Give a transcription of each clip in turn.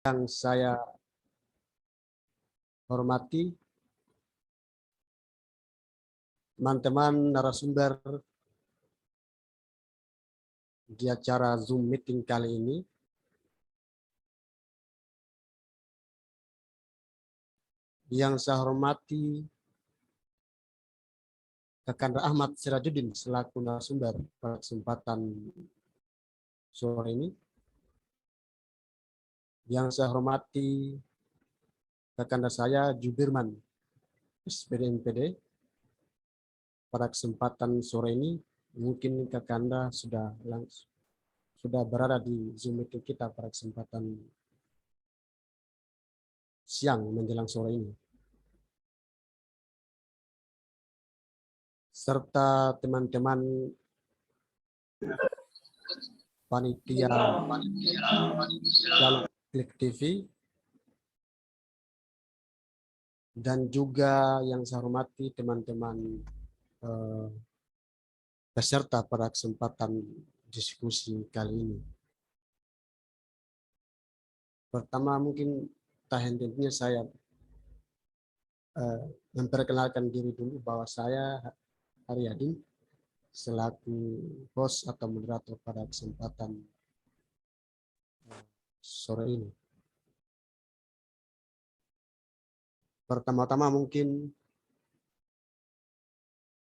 Yang saya hormati teman-teman narasumber di acara Zoom meeting kali ini. Yang saya hormati Kakanda Ahmad Sirajuddin selaku narasumber pada kesempatan sore ini. Yang saya hormati Kakanda saya Jubirman SPD MPD pada kesempatan sore ini. Mungkin Kakanda sudah berada di Zoom meeting kita pada kesempatan siang menjelang sore ini. Serta teman-teman panitia Dialog Klik TV, dan juga yang saya hormati teman-teman peserta pada kesempatan diskusi kali ini. Pertama mungkin tak henti-hentinya saya memperkenalkan diri dulu bahwa saya Haryadin selaku host atau moderator pada kesempatan sore ini. Pertama-tama mungkin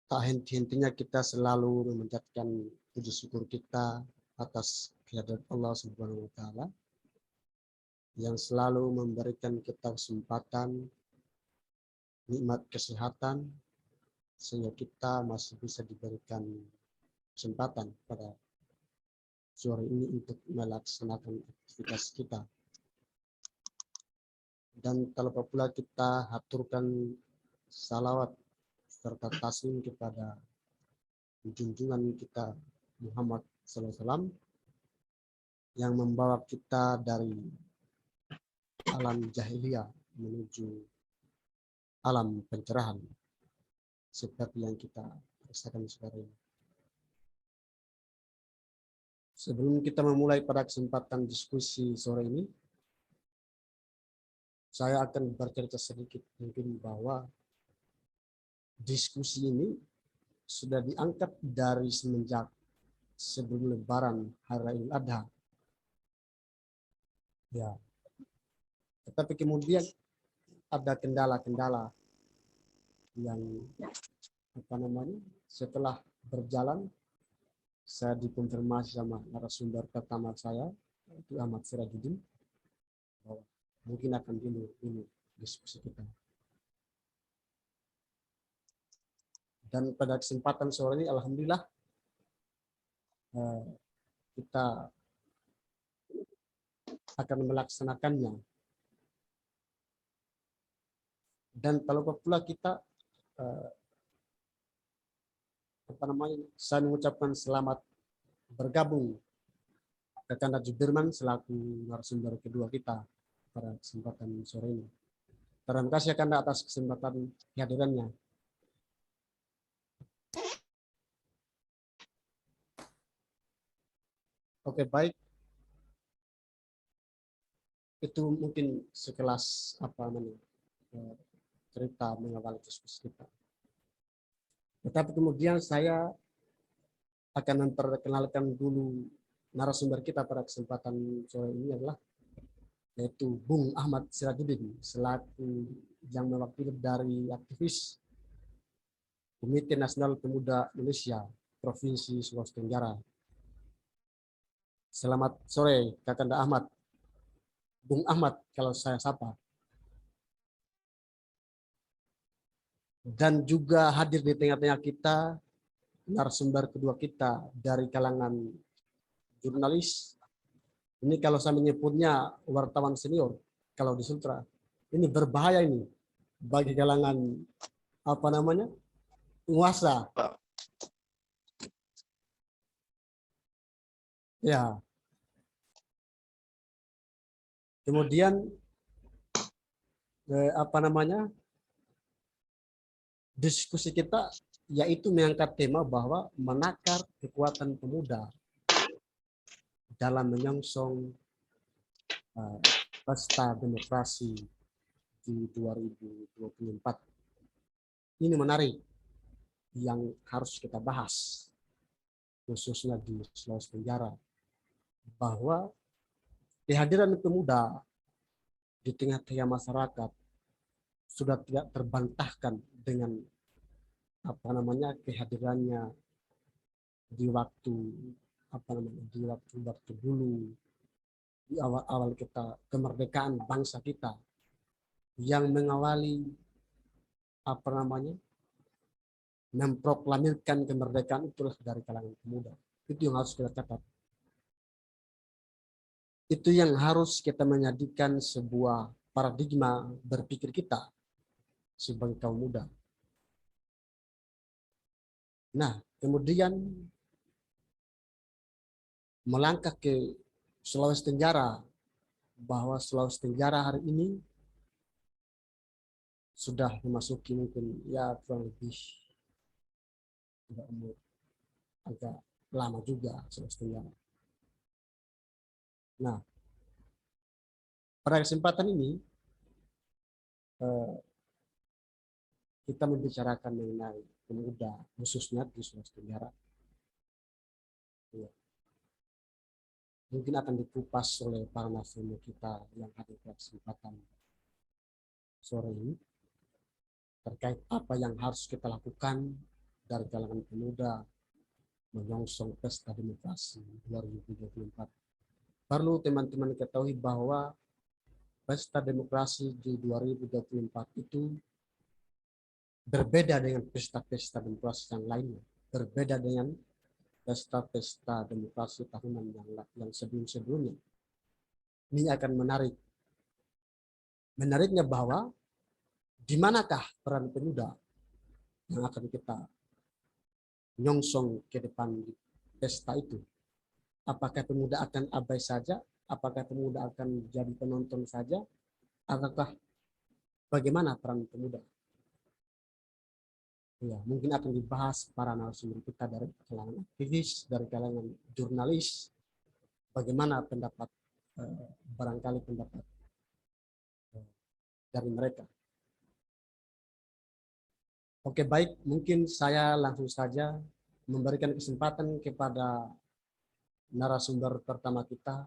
tak henti-hentinya kita selalu memanjatkan puji syukur kita atas kehadirat Allah Subhanahu wa taala yang selalu memberikan kita kesempatan, nikmat kesehatan, sehingga kita masih bisa diberikan kesempatan pada sore ini untuk melaksanakan aktivitas kita. Dan tak lupa pula kita haturkan salawat serta taslim kepada junjungan kita Muhammad SAW yang membawa kita dari alam jahiliyah menuju alam pencerahan seperti yang kita rasakan sekarang ini. Sebelum kita memulai pada kesempatan diskusi sore ini, saya akan bercerita sedikit mungkin bahwa diskusi ini sudah diangkat dari semenjak sebelum Lebaran Hari Idul Adha. Ya. Tetapi kemudian ada kendala-kendala yang setelah berjalan, saya dikonfirmasi sama narasumber pertama saya, itu Ahmad Sirajuddin, bahwa mungkin akan dulu diskusi kita. Dan pada kesempatan sore ini, alhamdulillah, kita akan melaksanakannya. Dan tak lupa pula kita saya mengucapkan selamat bergabung Kakanda Jubirman selaku narasumber kedua kita pada kesempatan sore ini. Terima kasih Kakanda atas kesempatan kehadirannya. Oke, baik. Itu mungkin sekelas cerita mengawali diskusi kita. Tetapi kemudian saya akan memperkenalkan dulu narasumber kita pada kesempatan sore ini adalah yaitu Bung Ahmad Sirajuddin selaku yang mewakili dari aktivis Komite Nasional Pemuda Indonesia Provinsi Sulawesi Tenggara. Selamat sore Kakanda Ahmad. Bung Ahmad kalau saya sapa. Dan juga hadir di tengah-tengah kita narasumber kedua kita dari kalangan jurnalis. Ini kalau saya menyebutnya wartawan senior kalau di Sultra. Ini berbahaya ini bagi kalangan penguasa. Ya. Kemudian diskusi kita yaitu mengangkat tema bahwa menakar kekuatan pemuda dalam menyongsong pesta demokrasi di 2024. Ini menarik yang harus kita bahas, khususnya di Sulawesi Tenggara, bahwa kehadiran pemuda di tengah-tengah masyarakat sudah tidak terbantahkan dengan kehadirannya di waktu waktu dulu, di awal-awal kita kemerdekaan bangsa kita, yang mengawali memproklamirkan kemerdekaan itulah dari kalangan pemuda. Itu yang harus kita catat. Itu yang harus kita menjadikan sebuah paradigma berpikir kita sebagai kaum muda. Nah, kemudian melangkah ke Sulawesi Tenggara, bahwa Sulawesi Tenggara hari ini sudah memasuki mungkin ya kurang lebih umur agak lama juga Sulawesi Tenggara. Nah, pada kesempatan ini kita membicarakan mengenai pemuda khususnya di Sulawesi Tenggara. Ya. Mungkin akan dikupas oleh para narasumber kita yang hadir pada kesempatan sore ini terkait apa yang harus kita lakukan dari kalangan pemuda menyongsong pesta demokrasi 2024. Perlu teman-teman ketahui bahwa pesta demokrasi di 2024 itu berbeda dengan pesta-pesta demokrasi yang lainnya, berbeda dengan pesta-pesta demokrasi tahunan yang sebelum-sebelumnya. Ini akan menarik. Menariknya bahwa di manakah peran pemuda yang akan kita nyongsong ke depan di pesta itu? Apakah pemuda akan abai saja? Apakah pemuda akan jadi penonton saja? Ataukah bagaimana peran pemuda? Ya, mungkin akan dibahas para narasumber kita dari kalangan aktivis, dari kalangan jurnalis, bagaimana pendapat barangkali pendapat dari mereka. Oke, baik, mungkin saya langsung saja memberikan kesempatan kepada narasumber pertama kita,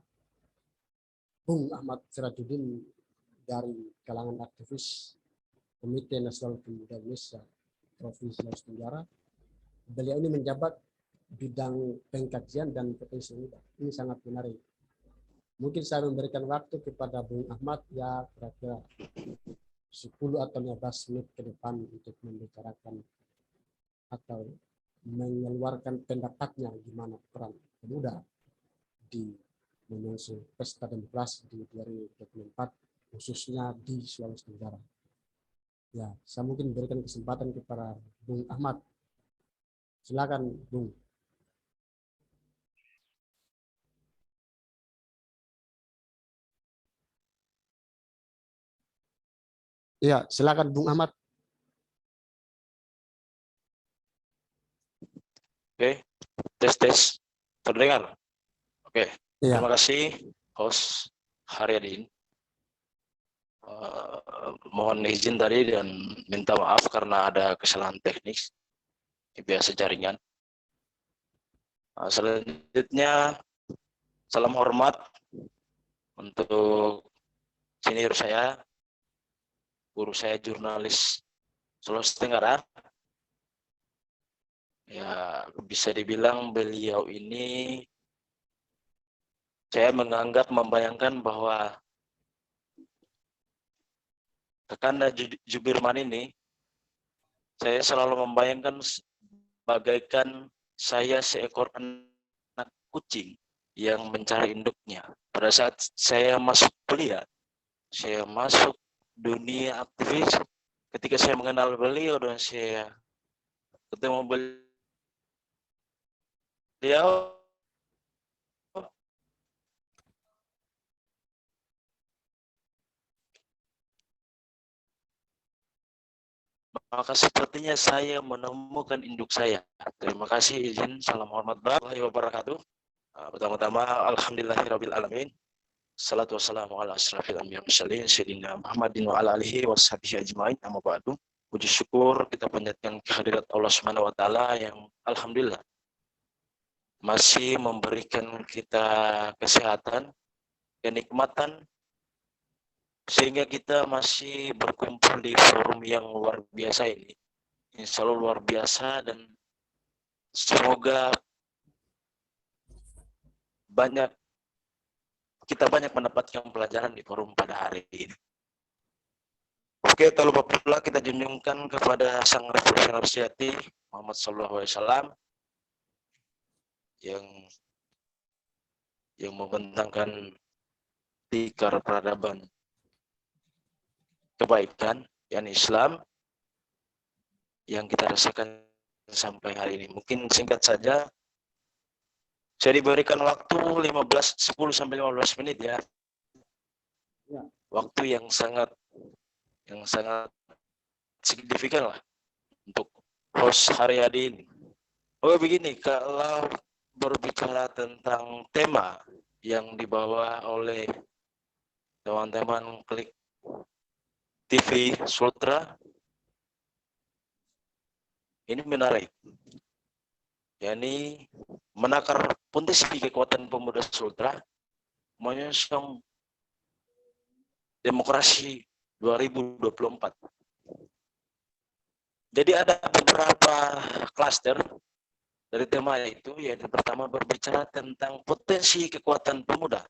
Bung Ahmad Sirajuddin dari kalangan aktivis Komite Nasional Pemuda Indonesia Provinsi Sulawesi Tenggara. Beliau ini menjabat bidang pengkajian dan potensi muda. Ini sangat menarik. Mungkin saya memberikan waktu kepada Bung Ahmad ya kira-kira 10 atau 15 menit ke depan untuk membicarakan atau mengeluarkan pendapatnya gimana peran pemuda di menyongsong pesta demokrasi di 2024 khususnya di Sulawesi Tenggara. Ya, saya mungkin berikan kesempatan kepada Bung Ahmad. Silakan, Bung. Ya, silakan Bung Ahmad. Oke, tes. Terdengar? Oke, Ya. terima kasih host Haryadin. Mohon izin tadi dan minta maaf karena ada kesalahan teknis, biasa jaringan. Selanjutnya, salam hormat untuk senior saya, guru saya jurnalis Sulawesi Tenggara. Ya, bisa dibilang beliau ini saya membayangkan bahwa Kakanda Jubirman ini saya selalu membayangkan bagaikan saya seekor anak kucing yang mencari induknya. Pada saat saya masuk kuliah, saya masuk dunia aktivis, ketika saya mengenal beliau dan saya ketemu beliau, maka sepertinya saya menemukan induk saya. Terima kasih, izin, salam hormat warahmatullahi wabarakatuh. Pertama-tama, alhamdulillahirabbil alamin. Salatu wassalamu ala asrafil anbiya mursalin sayyidina Muhammadin wa ala alihi washabihi ajmain. Amma ba'du. Puji syukur kita panjatkan kehadirat Allah Subhanahu wa taala yang alhamdulillah masih memberikan kita kesehatan, kenikmatan sehingga kita masih berkumpul di forum yang luar biasa ini. Insya Allah luar biasa, dan semoga kita banyak mendapatkan pelajaran di forum pada hari ini. Oke, tak lupa pula kita junjungkan kepada sang revolusioner sejati Muhammad SAW yang membentangkan tikar peradaban kebaikan, yakni Islam, yang kita rasakan sampai hari ini. Mungkin singkat saja, saya diberikan waktu 10-15 menit ya. Waktu yang sangat signifikan lah untuk host hari ini. Oh begini, kalau berbicara tentang tema yang dibawa oleh teman-teman Klik TV Sultra, ini menarik. yakni menakar potensi kekuatan pemuda Sultra menyongsong demokrasi 2024. Jadi ada beberapa klaster dari tema itu, yaitu pertama berbicara tentang potensi kekuatan pemuda.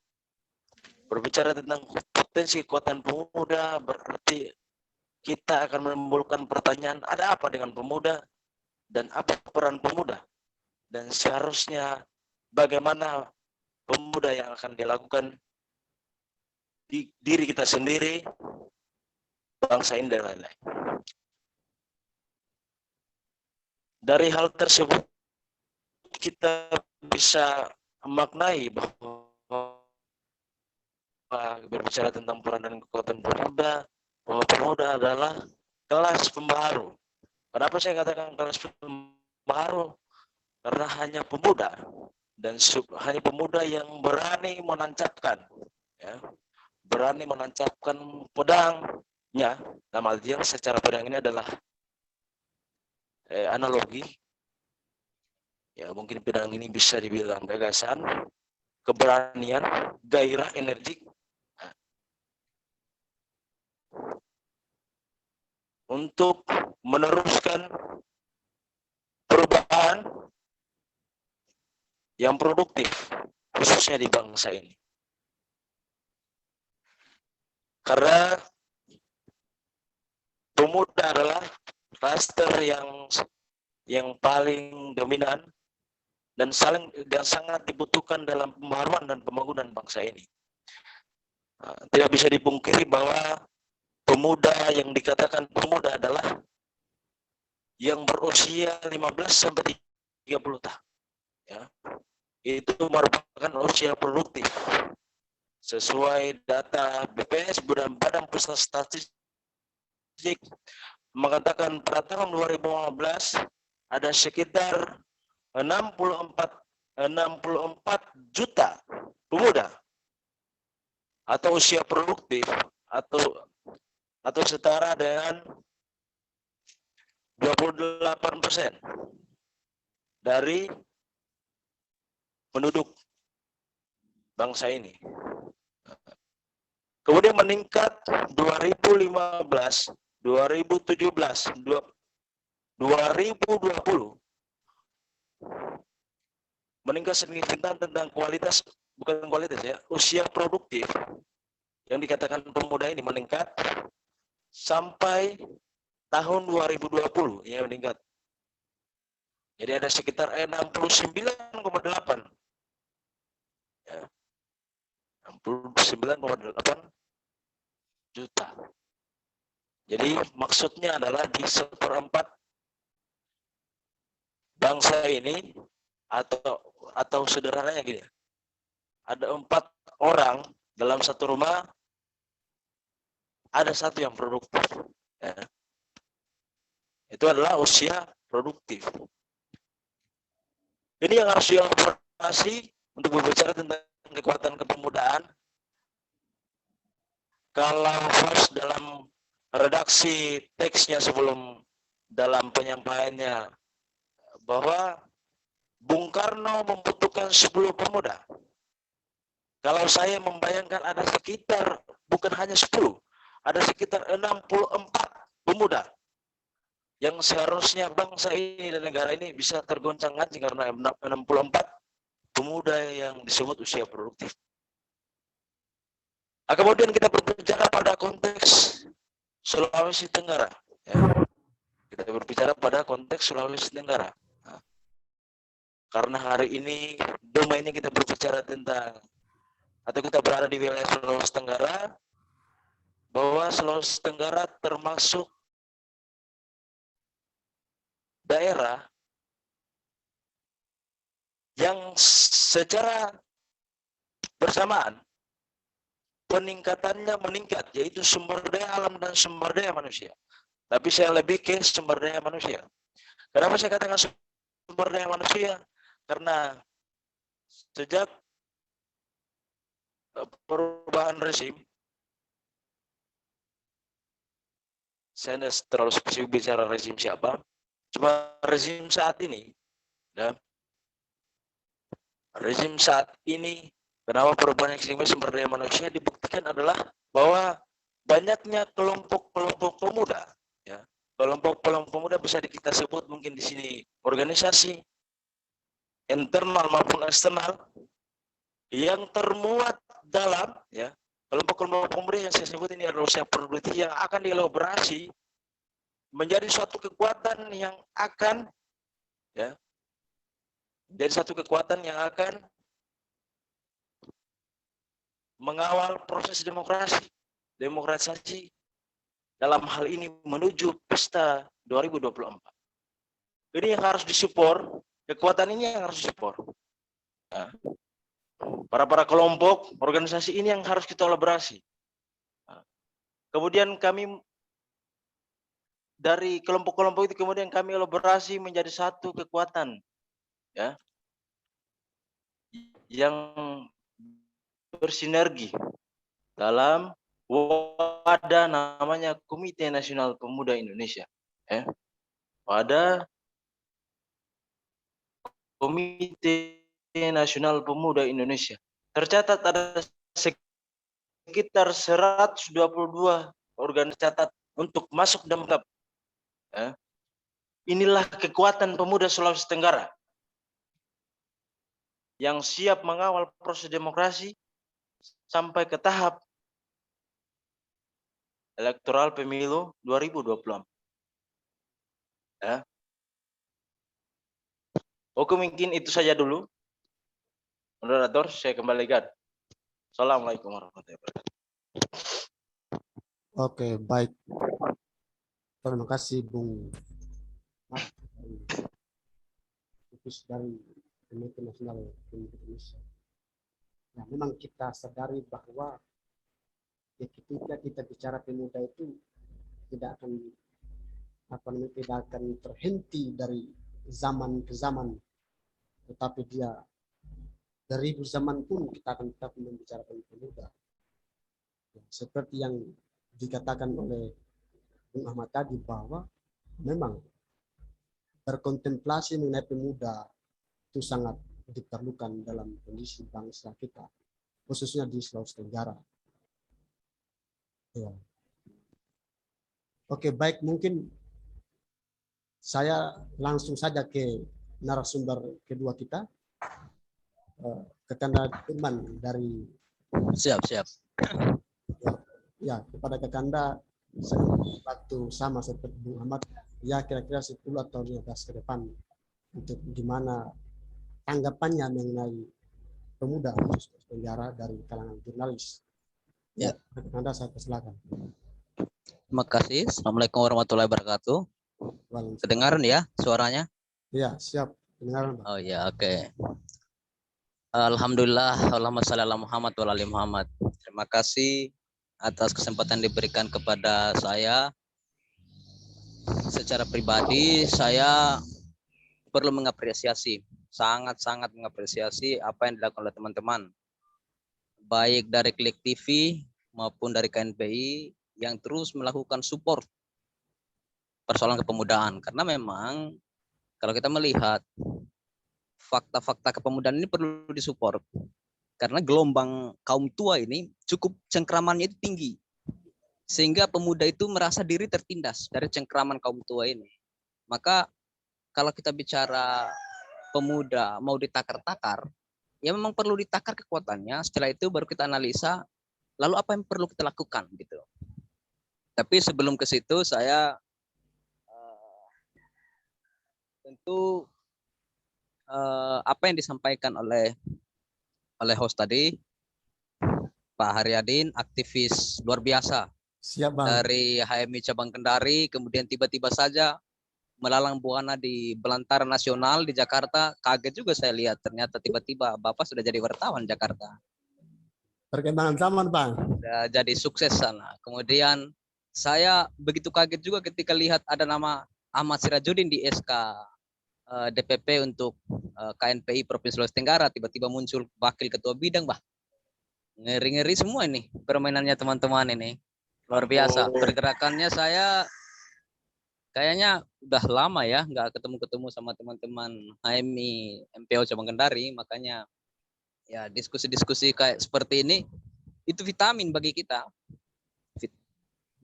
Berbicara tentang potensi kekuatan pemuda berarti kita akan menimbulkan pertanyaan, ada apa dengan pemuda dan apa peran pemuda? Dan seharusnya bagaimana pemuda yang akan dilakukan di diri kita sendiri, bangsa ini, dan lain-lain. Dari hal tersebut kita bisa memaknai bahwa berbicara tentang peran dan kekuatan pemuda, bahwa pemuda adalah kelas pembaharu. Kenapa saya katakan kelas pembaharu? Karena hanya pemuda dan hanya pemuda yang berani menancapkan, ya, berani menancapkan pedangnya. Dalam artian secara pedang ini adalah analogi, ya mungkin pedang ini bisa dibilang gagasan, keberanian, gairah, energi, untuk meneruskan perubahan yang produktif, khususnya di bangsa ini. Karena pemuda adalah klaster yang paling dominan dan sangat dibutuhkan dalam pembaharuan dan pembangunan bangsa ini. Tidak bisa dipungkiri bahwa pemuda yang dikatakan pemuda adalah yang berusia 15 sampai 30 tahun. Ya. Itu merupakan usia produktif. Sesuai data BPS, Badan Pusat Statistik mengatakan pada tahun 2015 ada sekitar 64 juta pemuda atau usia produktif atau setara dengan 28% dari penduduk bangsa ini. Kemudian meningkat 2015, 2017, 2020 meningkat signifikan tentang kualitas, bukan kualitas ya, usia produktif yang dikatakan pemuda ini meningkat sampai tahun 2020 ya meningkat. Jadi ada sekitar 69,8 ya, 69,8 juta. Jadi maksudnya adalah di seperempat bangsa ini, atau sederhananya gini, ada 4 orang dalam satu rumah, ada 1 yang produktif. Ya. Itu adalah usia produktif. Ini yang harus dielaborasi untuk berbicara tentang kekuatan kepemudaan kalau first dalam redaksi teksnya sebelum dalam penyampaiannya bahwa Bung Karno membutuhkan 10 pemuda. Kalau saya membayangkan ada sekitar, bukan hanya 10, ada sekitar 64 pemuda yang seharusnya bangsa ini dan negara ini bisa tergoncang-gancing karena 64 pemuda yang disebut usia produktif. Kemudian kita berbicara pada konteks Sulawesi Tenggara. Ya. Kita berbicara pada konteks Sulawesi Tenggara. Nah, karena hari ini domainnya kita berbicara tentang, atau kita berada di wilayah Sulawesi Tenggara, bahwa Sulawesi Tenggara termasuk daerah yang secara bersamaan peningkatannya meningkat, yaitu sumber daya alam dan sumber daya manusia. Tapi saya lebih ke sumber daya manusia. Kenapa saya katakan sumber daya manusia? Karena sejak perubahan rezim, saya tidak terlalu spesifik bicara rezim siapa, cuma rezim saat ini, ya, rezim saat ini, kenapa perubahan ekstremis sumber daya manusia dibuktikan adalah bahwa banyaknya kelompok-kelompok pemuda, ya, kelompok-kelompok pemuda bisa kita sebut mungkin di sini organisasi internal maupun eksternal yang termuat dalam, ya, kelompok-kelompok pemuda yang saya sebut ini adalah usia produktif yang akan dielaborasi menjadi suatu kekuatan yang akan, ya, jadi satu kekuatan yang akan mengawal proses demokratisasi dalam hal ini menuju pesta 2024. Ini yang harus disupport, kekuatan ini yang harus disupport. Nah, para kelompok, organisasi ini yang harus kita elaborasi. Nah, kemudian kami dari kelompok-kelompok itu kemudian kami elaborasi menjadi satu kekuatan, ya, yang bersinergi dalam wadah namanya Komite Nasional Pemuda Indonesia. Ya. Pada Komite Nasional Pemuda Indonesia tercatat ada sekitar 122 organisasi catat untuk masuk dalam klub. Ya. Inilah kekuatan pemuda Sulawesi Tenggara yang siap mengawal proses demokrasi sampai ke tahap elektoral pemilu 2024. Ya. Oke, mungkin itu saja dulu. Moderator, saya kembalikan. Assalamualaikum warahmatullahi wabarakatuh. Oke, baik. Terima kasih Bung dari Komite Nasional Pemuda Indonesia. Nah, memang kita sadari bahwa ketika kita bicara pemuda itu tidak akan terhenti dari zaman ke zaman, tetapi dia dari zaman pun kita akan tetap membicarakan pemuda. Seperti yang dikatakan oleh Bung Ahmad tadi bahwa memang berkontemplasi mengenai pemuda itu sangat diperlukan dalam kondisi bangsa kita, khususnya di Sulawesi Tenggara. Ya. Oke, baik, mungkin saya langsung saja ke narasumber kedua kita, Kakanda Firman dari. Siap. Ya, kepada Kakanda saya waktu sama seperti Bung Ahmad, ya kira-kira 10 atau 15 ke depan untuk gimana tanggapannya mengenai pemuda penjara dari kalangan jurnalis. Ya, Kakanda saya persilakan. Terima kasih. Assalamualaikum warahmatullahi wabarakatuh. Kedengaran ya suaranya? Ya, siap. Kedengaran, Pak. Oh ya, oke. Alhamdulillah, Allahumma shalli ala Muhammad wa ali Muhammad. Terima kasih atas kesempatan diberikan kepada saya. Secara pribadi, saya perlu mengapresiasi, sangat mengapresiasi apa yang dilakukan oleh teman-teman, baik dari Klik TV maupun dari KNPI yang terus melakukan support persoalan kepemudaan. Karena memang kalau kita melihat fakta-fakta kepemudaan ini perlu disupport. Karena gelombang kaum tua ini cukup cengkramannya itu tinggi. Sehingga pemuda itu merasa diri tertindas dari cengkraman kaum tua ini. Maka kalau kita bicara pemuda mau ditakar-takar, ya memang perlu ditakar kekuatannya. Setelah itu baru kita analisa, lalu apa yang perlu kita lakukan gitu. Tapi sebelum ke situ saya tentu apa yang disampaikan oleh host tadi, Pak Haryadin, aktivis luar biasa Siap, Bang. dari HMI cabang Kendari, kemudian tiba-tiba saja melalang buana di belantara nasional di Jakarta. Kaget juga saya lihat, ternyata tiba-tiba Bapak sudah jadi wartawan Jakarta. Perkembangan zaman, Bang. Sudah jadi sukses sana. Kemudian saya begitu kaget juga ketika lihat ada nama Ahmad Sirajudin di SK DPP untuk KNPI Provinsi Sulawesi Tenggara, tiba-tiba muncul wakil ketua bidang, bah. Ngeri-ngeri semua ini permainannya teman-teman ini. Luar biasa. Pergerakannya saya kayaknya udah lama ya nggak ketemu-ketemu sama teman-teman HMI MPO cabang Kendari, makanya ya diskusi-diskusi kayak seperti ini itu vitamin bagi kita.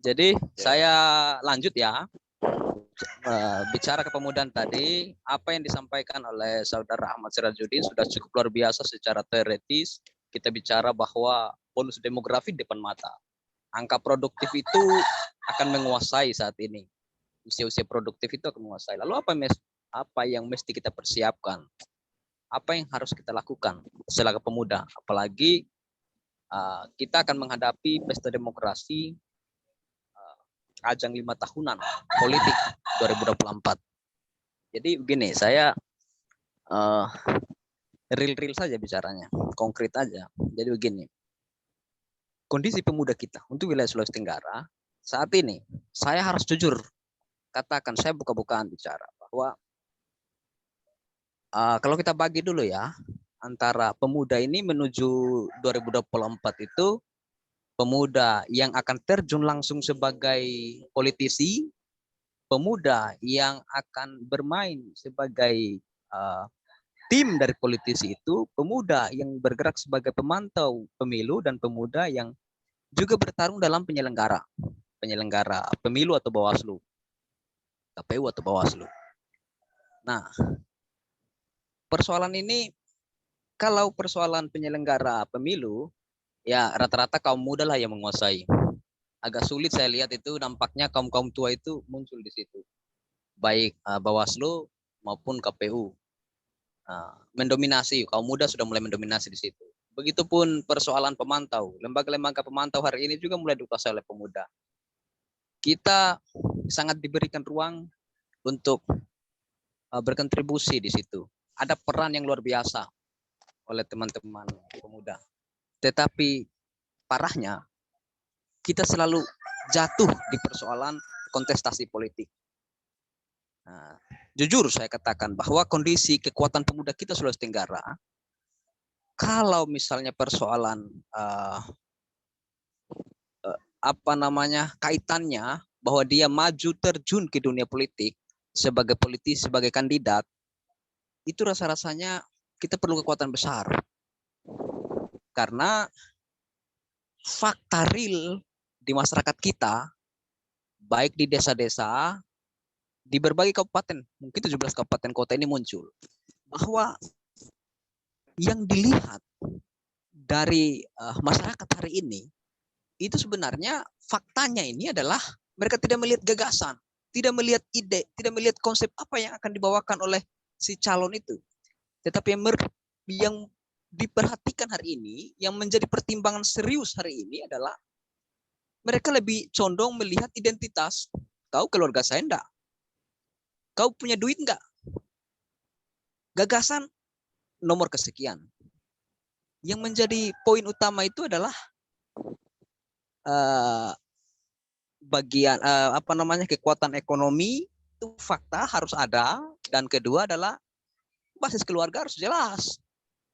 Jadi saya lanjut ya. Bicara kepemudaan tadi, apa yang disampaikan oleh saudara Ahmad Sirajudin sudah cukup luar biasa secara teoritis. Kita bicara bahwa bonus demografi di depan mata. Angka produktif itu akan menguasai saat ini. Usia-usia produktif itu akan menguasai. Lalu apa yang mesti kita persiapkan? Apa yang harus kita lakukan setelah pemuda? Apalagi kita akan menghadapi pesta demokrasi ajang 5 tahunan politik 2024. Jadi begini, saya real saja bicaranya, konkret aja. Jadi begini, kondisi pemuda kita untuk wilayah Sulawesi Tenggara saat ini, saya harus jujur katakan, saya buka-bukaan bicara bahwa kalau kita bagi dulu ya, antara pemuda ini menuju 2024 itu pemuda yang akan terjun langsung sebagai politisi, pemuda yang akan bermain sebagai tim dari politisi itu, pemuda yang bergerak sebagai pemantau pemilu, dan pemuda yang juga bertarung dalam penyelenggara pemilu atau Bawaslu, KPU atau Bawaslu. Nah, persoalan ini, kalau persoalan penyelenggara pemilu, ya rata-rata kaum muda lah yang menguasai. Agak sulit saya lihat itu, nampaknya kaum tua itu muncul di situ. Baik Bawaslu maupun KPU. Mendominasi, kaum muda sudah mulai mendominasi di situ. Begitupun persoalan pemantau. Lembaga-lembaga pemantau hari ini juga mulai dikuasai oleh pemuda. Kita sangat diberikan ruang untuk berkontribusi di situ. Ada peran yang luar biasa oleh teman-teman pemuda. Tetapi parahnya, kita selalu jatuh di persoalan kontestasi politik. Nah, jujur saya katakan bahwa kondisi kekuatan pemuda kita Sulawesi Tenggara, kalau misalnya persoalan kaitannya bahwa dia maju terjun ke dunia politik sebagai politisi, sebagai kandidat, itu rasa-rasanya kita perlu kekuatan besar. Karena fakta real di masyarakat kita, baik di desa-desa, di berbagai kabupaten, mungkin 17 kabupaten kota ini muncul, bahwa yang dilihat dari masyarakat hari ini, itu sebenarnya faktanya ini adalah mereka tidak melihat gagasan, tidak melihat ide, tidak melihat konsep apa yang akan dibawakan oleh si calon itu. Tetapi yang diperhatikan hari ini, yang menjadi pertimbangan serius hari ini adalah mereka lebih condong melihat identitas. Kau keluarga saya enggak? Kau punya duit enggak? Gagasan nomor kesekian. Yang menjadi poin utama itu adalah bagian kekuatan ekonomi itu fakta harus ada, dan kedua adalah basis keluarga harus jelas.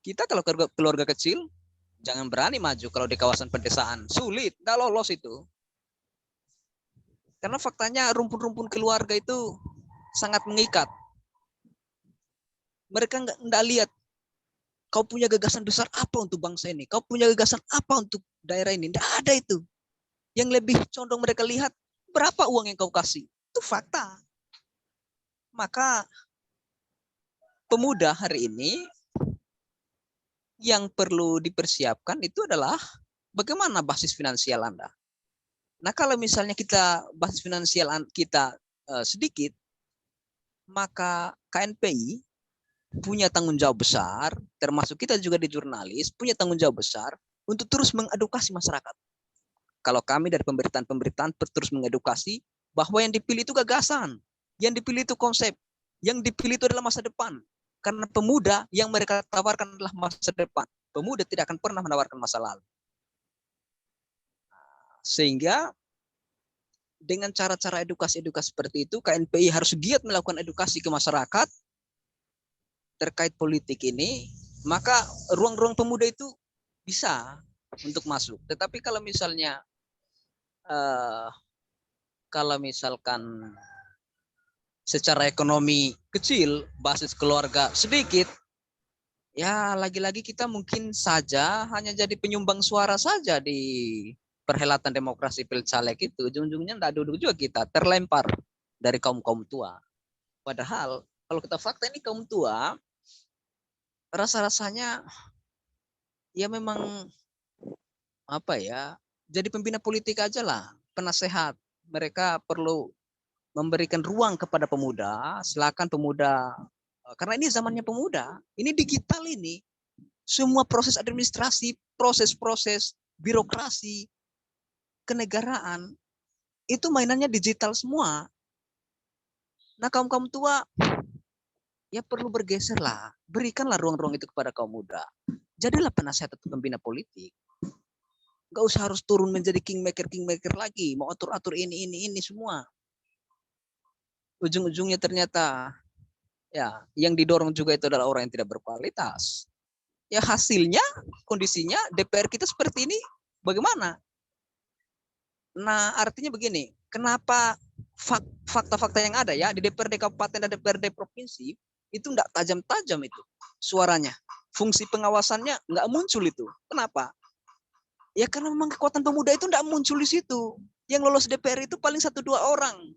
Kita kalau keluarga kecil Jangan berani maju kalau di kawasan pedesaan. Sulit, nggak lolos itu. Karena faktanya rumpun-rumpun keluarga itu sangat mengikat. Mereka nggak lihat kau punya gagasan besar apa untuk bangsa ini. Kau punya gagasan apa untuk daerah ini. Nggak ada itu. Yang lebih condong mereka lihat berapa uang yang kau kasih. Itu fakta. Maka pemuda hari ini yang perlu dipersiapkan itu adalah bagaimana basis finansial Anda. Nah, kalau misalnya kita basis finansial kita sedikit, maka KNPI punya tanggung jawab besar, termasuk kita juga di jurnalis, punya tanggung jawab besar untuk terus mengedukasi masyarakat. Kalau kami dari pemberitaan terus mengedukasi bahwa yang dipilih itu gagasan, yang dipilih itu konsep, yang dipilih itu adalah masa depan. Karena pemuda yang mereka tawarkan adalah masa depan. Pemuda tidak akan pernah menawarkan masa lalu. Sehingga dengan cara-cara edukasi-edukasi seperti itu, KNPI harus giat melakukan edukasi ke masyarakat terkait politik ini, maka ruang-ruang pemuda itu bisa untuk masuk. Tetapi kalau misalnya kalau misalkan secara ekonomi kecil, basis keluarga sedikit, ya lagi-lagi kita mungkin saja hanya jadi penyumbang suara saja di perhelatan demokrasi pilcaleg itu. Ujung-ujungnya tidak duduk juga kita, terlempar dari kaum-kaum tua. Padahal kalau kita fakta ini kaum tua, rasa-rasanya ya memang apa ya, jadi pembina politik aja lah, penasehat. Mereka perlu memberikan ruang kepada pemuda, silakan pemuda, karena ini zamannya pemuda, ini digital ini, semua proses administrasi, proses-proses birokrasi, kenegaraan, itu mainannya digital semua. Nah kaum-kaum tua, ya perlu bergeser lah, berikanlah ruang-ruang itu kepada kaum muda. Jadilah penasehat atau pembina politik. Gak usah harus turun menjadi kingmaker lagi, mau atur-atur ini semua. Ujung-ujungnya ternyata ya yang didorong juga itu adalah orang yang tidak berkualitas. Ya hasilnya, kondisinya DPR kita seperti ini bagaimana? Nah artinya begini, kenapa fakta-fakta yang ada ya di DPRD Kabupaten dan DPRD Provinsi itu enggak tajam-tajam itu suaranya. Fungsi pengawasannya enggak muncul itu. Kenapa? Ya karena memang kekuatan pemuda itu enggak muncul di situ. Yang lolos DPR itu paling 1-2 orang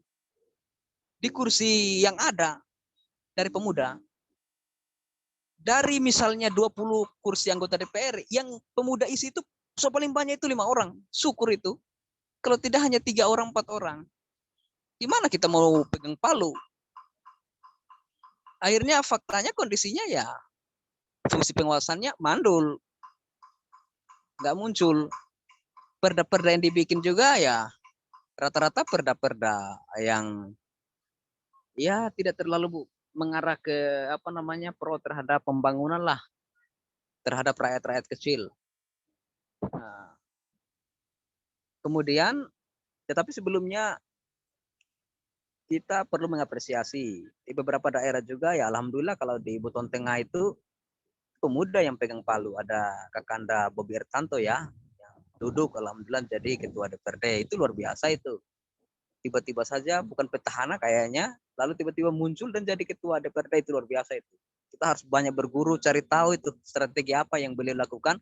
di kursi yang ada dari pemuda. Dari misalnya 20 kursi anggota DPR, yang pemuda isi itu so paling banyak itu 5 orang. Syukur itu. Kalau tidak hanya 3 orang, 4 orang. Gimana kita mau pegang palu? Akhirnya faktanya kondisinya ya fungsi pengawasannya mandul. Nggak muncul. Perda-perda yang dibikin juga ya rata-rata perda-perda yang ya tidak terlalu mengarah ke apa namanya pro terhadap pembangunan lah, terhadap rakyat-rakyat kecil. Nah, kemudian tetapi sebelumnya kita perlu mengapresiasi di beberapa daerah juga ya alhamdulillah kalau di Buton Tengah itu pemuda yang pegang palu, ada Kakanda Bobi Ertanto ya yang duduk alhamdulillah jadi ketua DPRD, itu luar biasa itu. Tiba-tiba saja bukan petahana kayaknya, lalu tiba-tiba muncul dan jadi ketua DPRD, itu luar biasa itu. Kita harus banyak berguru, cari tahu itu strategi apa yang beliau lakukan.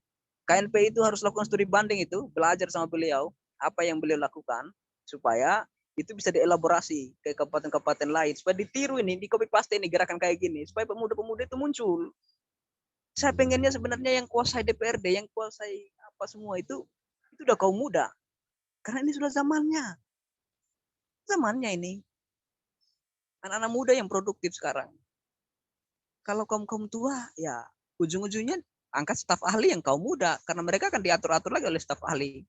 KNP itu harus lakukan studi banding itu, belajar sama beliau apa yang beliau lakukan supaya itu bisa dielaborasi ke kabupaten-kabupaten lain supaya ditiru ini, di copy paste ini gerakan kayak gini supaya pemuda-pemuda itu muncul. Saya pengennya sebenarnya yang kuasai DPRD, yang kuasai apa semua itu udah kaum muda. Karena ini sudah zamannya. Zamannya ini. Anak-anak muda yang produktif sekarang. Kalau kaum-kaum tua, ya ujung-ujungnya angkat staf ahli yang kaum muda. Karena mereka akan diatur-atur lagi oleh staf ahli.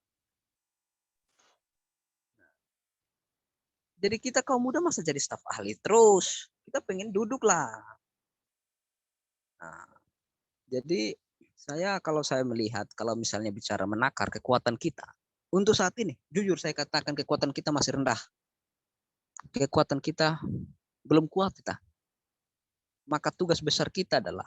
Jadi kita kaum muda masa jadi staf ahli terus. Kita pengen duduk lah. Nah, jadi kalau saya melihat, kalau misalnya bicara menakar kekuatan kita, untuk saat ini, jujur saya katakan kekuatan kita masih rendah. Kekuatan kita belum kuat kita. Maka tugas besar kita adalah,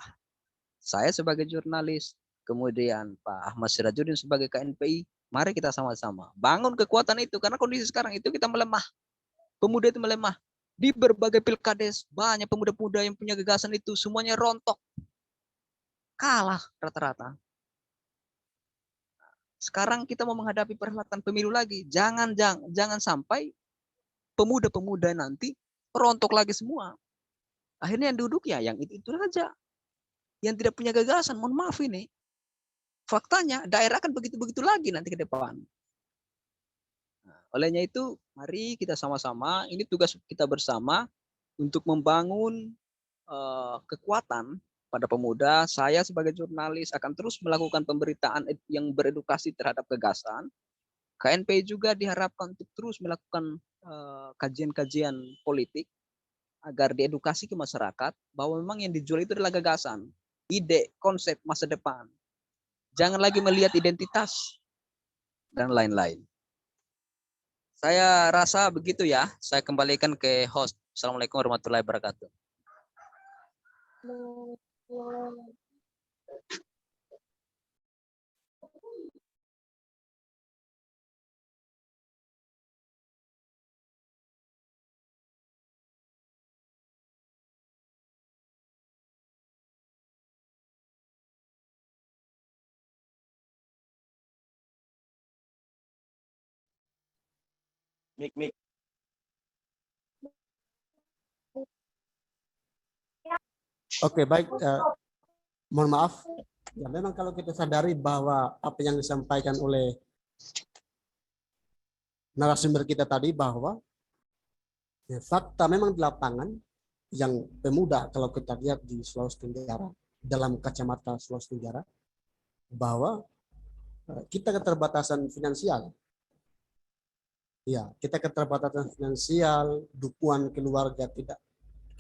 saya sebagai jurnalis, kemudian Pak Ahmad Sirajuddin sebagai KNPI, mari kita sama-sama bangun kekuatan itu, karena kondisi sekarang itu kita melemah. Pemuda itu melemah. Di berbagai pilkades, banyak pemuda-pemuda yang punya gagasan itu semuanya rontok. Kalah rata-rata. Sekarang kita mau menghadapi perhelatan pemilu lagi. Jangan sampai pemuda-pemuda nanti rontok lagi semua. Akhirnya yang duduk ya yang itu saja. Yang tidak punya gagasan, mohon maaf ini. Faktanya daerah akan begitu-begitu lagi nanti ke depan. Nah, olehnya itu mari kita sama-sama, ini tugas kita bersama untuk membangun kekuatan pada pemuda. Saya sebagai jurnalis akan terus melakukan pemberitaan yang beredukasi terhadap gagasan. KNPI juga diharapkan untuk terus melakukan kajian-kajian politik agar diedukasi ke masyarakat bahwa memang yang dijual itu adalah gagasan, ide, konsep masa depan. Jangan lagi melihat identitas dan lain-lain. Saya rasa begitu ya. Saya kembalikan ke host. Assalamualaikum warahmatullahi wabarakatuh. Mik. Oke, baik. Mohon maaf. Ya, memang kalau kita sadari bahwa apa yang disampaikan oleh narasumber kita tadi bahwa ya, fakta memang di lapangan yang pemuda kalau kita lihat di Sulawesi Tenggara, dalam kacamata Sulawesi Tenggara, bahwa kita keterbatasan finansial. Ya, kita keterbatasan finansial, dukungan keluarga tidak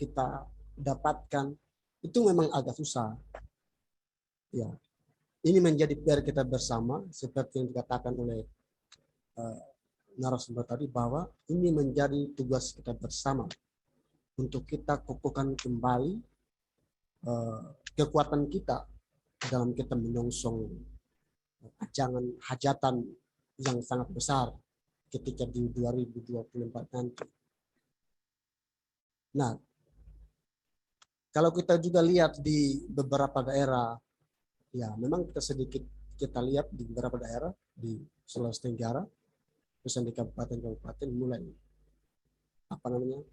kita dapatkan, itu memang agak susah. Ya, ini menjadi PR kita bersama, seperti yang dikatakan oleh narasumber tadi, bahwa ini menjadi tugas kita bersama untuk kita kokohkan kembali kekuatan kita dalam kita menyongsong jangan hajatan yang sangat besar ketika di 2024 nanti. Nah, kalau kita juga lihat di beberapa daerah, ya memang kita sedikit kita lihat di beberapa daerah di Sulawesi Tenggara, khususnya di kabupaten-kabupaten mulai apa namanya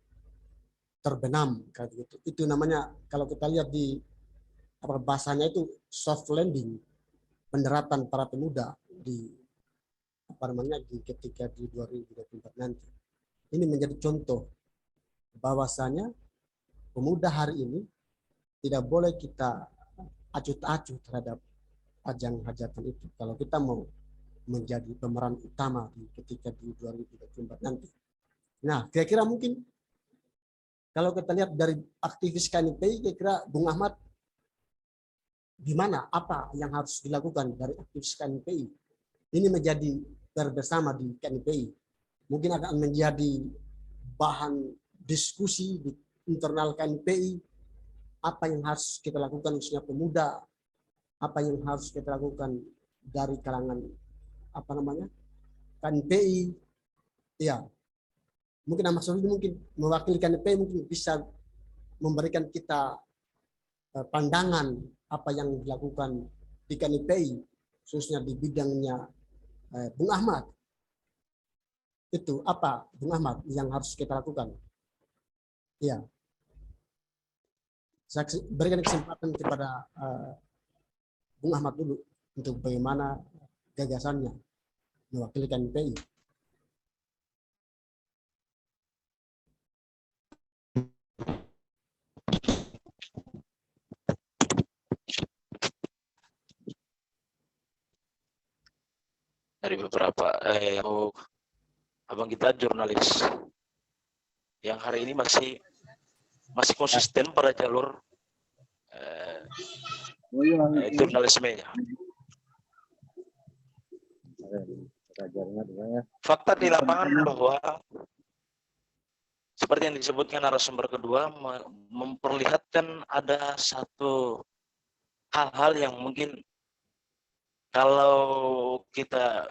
terbenam kayak gitu. Itu namanya kalau kita lihat di apa bahasanya itu soft landing, pendaratan para pemuda di apa namanya di ketika di 2024 nanti. Ini menjadi contoh bahwasanya pemuda hari ini tidak boleh kita acuh-acuh terhadap ajang hajatan itu. Kalau kita mau menjadi pemeran utama di ketika di 2024 nanti. Nah, kira-kira mungkin kalau kita lihat dari aktivis KNPI, kira-kira Bung Ahmad gimana, apa yang harus dilakukan dari aktivis KNPI? Ini menjadi bersama di KNPI. Mungkin akan menjadi bahan diskusi di internal KNPI, apa yang harus kita lakukan khususnya pemuda, apa yang harus kita lakukan dari kalangan apa namanya KNPI, ya mungkin maksudnya mungkin mewakili KNPI mungkin bisa memberikan kita pandangan apa yang dilakukan di KNPI khususnya di bidangnya Bung Ahmad. Itu apa Bung Ahmad yang harus kita lakukan? Ya, saya berikan kesempatan kepada Bung Ahmad dulu untuk bagaimana gagasannya mewakili KNPI. Dari beberapa abang kita jurnalis yang hari ini masih konsisten pada jalur jurnalismenya. Fakta di lapangan bahwa seperti yang disebutkan narasumber kedua memperlihatkan ada satu hal-hal yang mungkin kalau kita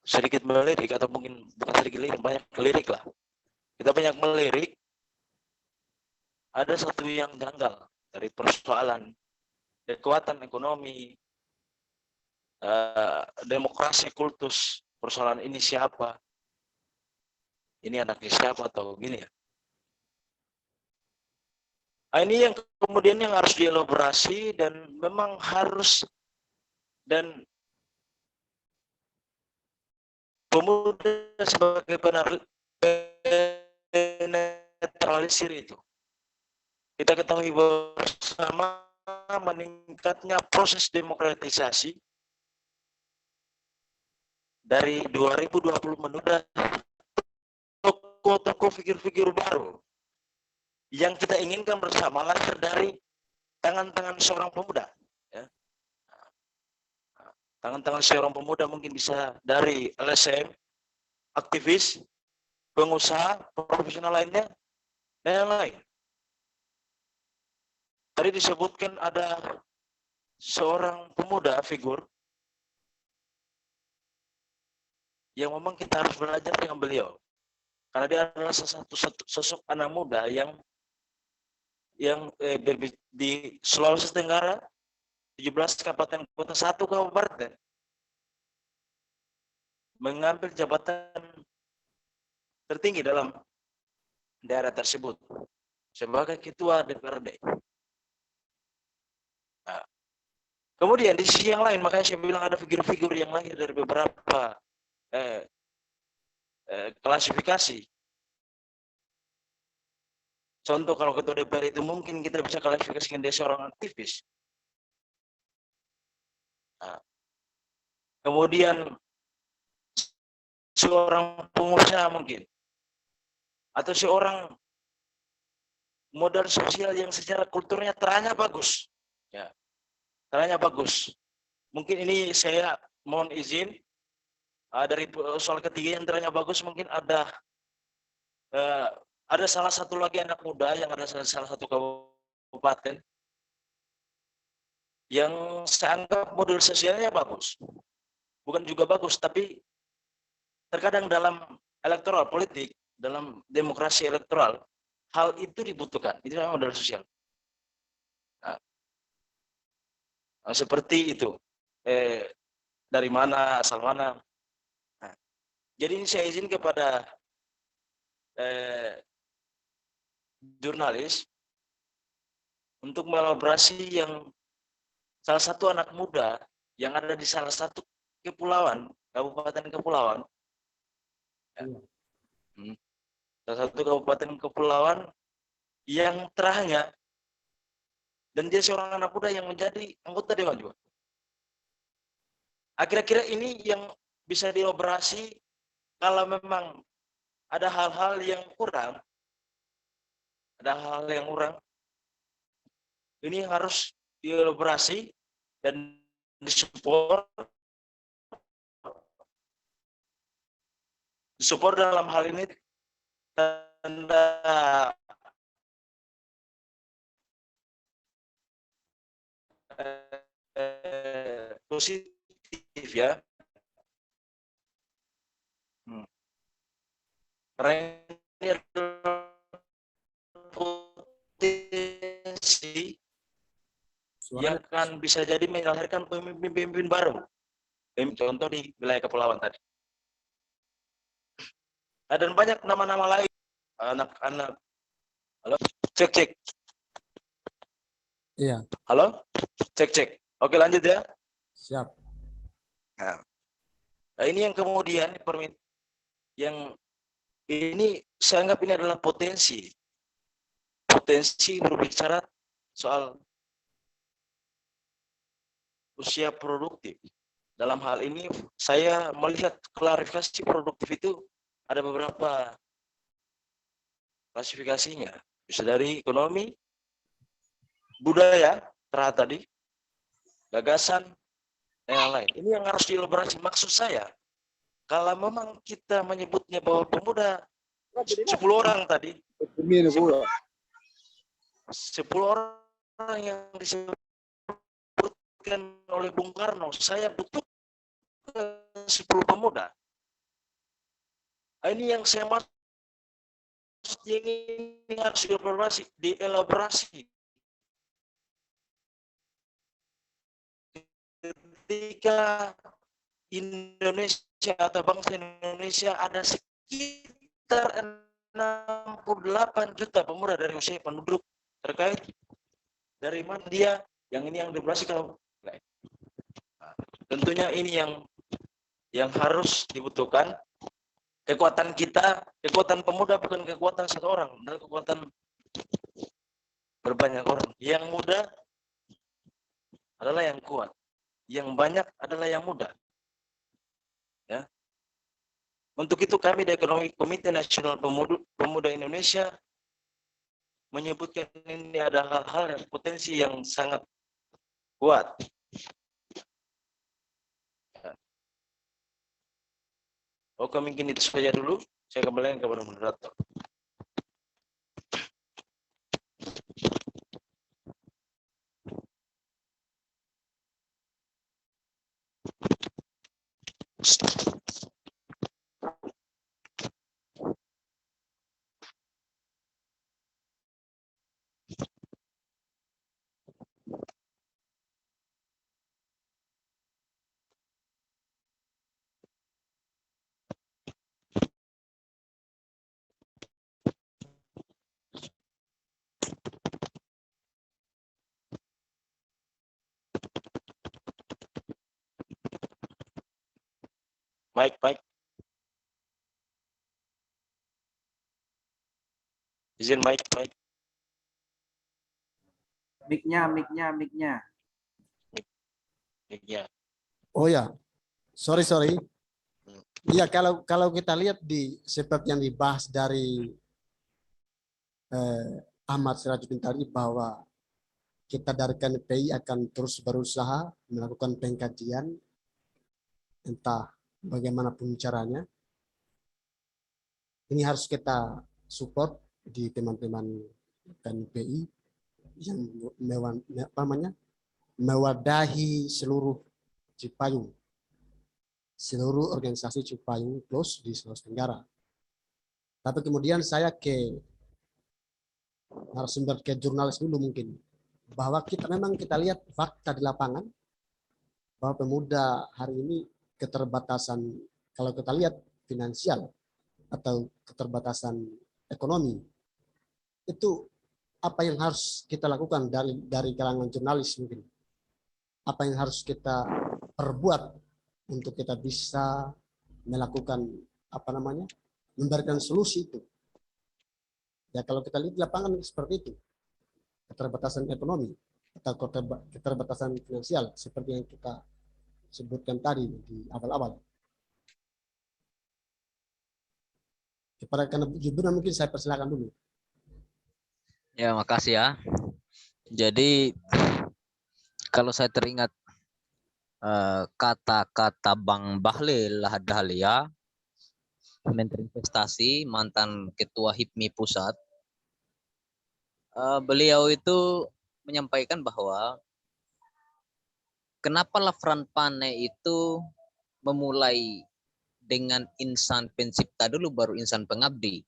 sedikit melirik, atau mungkin bukan sedikit lirik, banyak lirik lah. Kita banyak melirik, ada satu yang janggal dari persoalan kekuatan ekonomi, demokrasi, kultus, persoalan ini siapa, ini anaknya siapa, atau gini ya. Ini yang kemudian yang harus dielaborasi, dan memang harus, dan pemuda sebagai penetralisir itu. Kita ketahui bersama meningkatnya proses demokratisasi dari 2020 menunda tokoh-tokoh figur-figur baru yang kita inginkan bersama lahir dari tangan-tangan seorang pemuda. Ya. Tangan-tangan seorang pemuda mungkin bisa dari LSM, aktivis, pengusaha, profesional lainnya, dan yang lain. Tadi disebutkan ada seorang pemuda figur yang memang kita harus belajar dengan beliau, karena dia adalah sosok anak muda yang di Sulawesi Tenggara 17 kabupaten kota, 1 kabupaten mengambil jabatan tertinggi dalam daerah tersebut sebagai ketua DPRD. Nah, kemudian di sisi yang lain, makanya saya bilang ada figur-figur yang lahir dari beberapa klasifikasi. Contoh, kalau ketua DPR itu mungkin kita bisa klasifikasikan dia seorang aktivis. Nah, kemudian seorang pengusaha mungkin, atau seorang modal sosial yang secara kulturnya terangnya bagus, ya, terangnya bagus. Mungkin ini saya mohon izin dari soal ketiga yang terangnya bagus, mungkin ada salah satu lagi anak muda yang ada salah satu kabupaten yang saya anggap modal sosialnya bagus, bukan juga bagus, tapi terkadang dalam elektoral politik, dalam demokrasi elektoral, hal itu dibutuhkan. Itu memang modal sosial. Nah, seperti itu. Dari mana, asal mana. Nah, jadi ini saya izin kepada jurnalis untuk melaborasi yang salah satu anak muda yang ada di salah satu kepulauan, kabupaten kepulauan. Salah satu kabupaten kepulauan yang terangnya, dan dia seorang anak muda yang menjadi anggota dewan juga. Kira-kira ini yang bisa dioperasi kalau memang ada hal-hal yang kurang, ini harus dioperasi dan disupport dalam hal ini tanda positif ya. Karena ini adalah potensi yang akan bisa jadi melahirkan pemimpin baru. Contoh di wilayah kepulauan tadi. Dan banyak nama-nama lain. Anak-anak. Halo, cek. Iya. Halo, cek. Oke, lanjut ya. Siap. Nah, ini yang kemudian yang ini saya anggap ini adalah potensi berbicara soal usia produktif. Dalam hal ini saya melihat klarifikasi produktif itu ada beberapa klasifikasinya. Bisa dari ekonomi, budaya, tadi, gagasan, dan yang lain. Ini yang harus dielaborasi. Maksud saya, kalau memang kita menyebutnya bahwa pemuda 10 orang tadi, 10 orang yang disebutkan disebutkan oleh Bung Karno, saya butuh 10 pemuda. Ini yang saya maksud, yang ini harus dielaborasi. Ketika Indonesia atau bangsa Indonesia ada sekitar 68 juta pemuda dari usia penduduk terkait dari mana dia, yang ini yang demokrasi kalau tentunya ini yang harus dibutuhkan. Kekuatan kita, kekuatan pemuda bukan kekuatan satu orang, dan kekuatan berbanyak orang. Yang muda adalah yang kuat, yang banyak adalah yang muda. Ya. Untuk itu kami dari Komite Nasional Pemuda Indonesia menyebutkan ini ada hal-hal yang potensi yang sangat kuat. Oke, mungkin itu saja dulu. Saya kembalikan kepada moderator. Baik. Izin baik. Mic-nya. Ya. Oh ya, sorry. Iya, kalau kita lihat seperti yang dibahas dari Ahmad Sirajuddin tadi, bahwa kita dari KNPI akan terus berusaha melakukan pengkajian, entah bagaimanapun caranya. Ini harus kita support di teman-teman KNPI yang mewadahi seluruh Cipayung, seluruh organisasi Cipayung Plus di Sulawesi Tenggara. Tapi kemudian saya ke narasumber, ke jurnalis dulu mungkin, bahwa memang kita lihat fakta di lapangan bahwa pemuda hari ini keterbatasan, kalau kita lihat finansial atau keterbatasan ekonomi, itu apa yang harus kita lakukan dari kalangan jurnalis mungkin, apa yang harus kita perbuat untuk kita bisa melakukan memberikan solusi itu. Ya, kalau kita lihat di lapangan seperti itu, keterbatasan ekonomi atau keterbatasan finansial seperti yang kita sebutkan tadi di awal-awal. Kepada Jubir mungkin saya persilakan dulu. Ya, makasih ya. Jadi kalau saya teringat kata-kata Bang Bahlil Lahadalia, Menteri Investasi, mantan Ketua HIPMI Pusat, beliau itu menyampaikan bahwa kenapa Lafran Pane itu memulai dengan insan pencipta dulu baru insan pengabdi.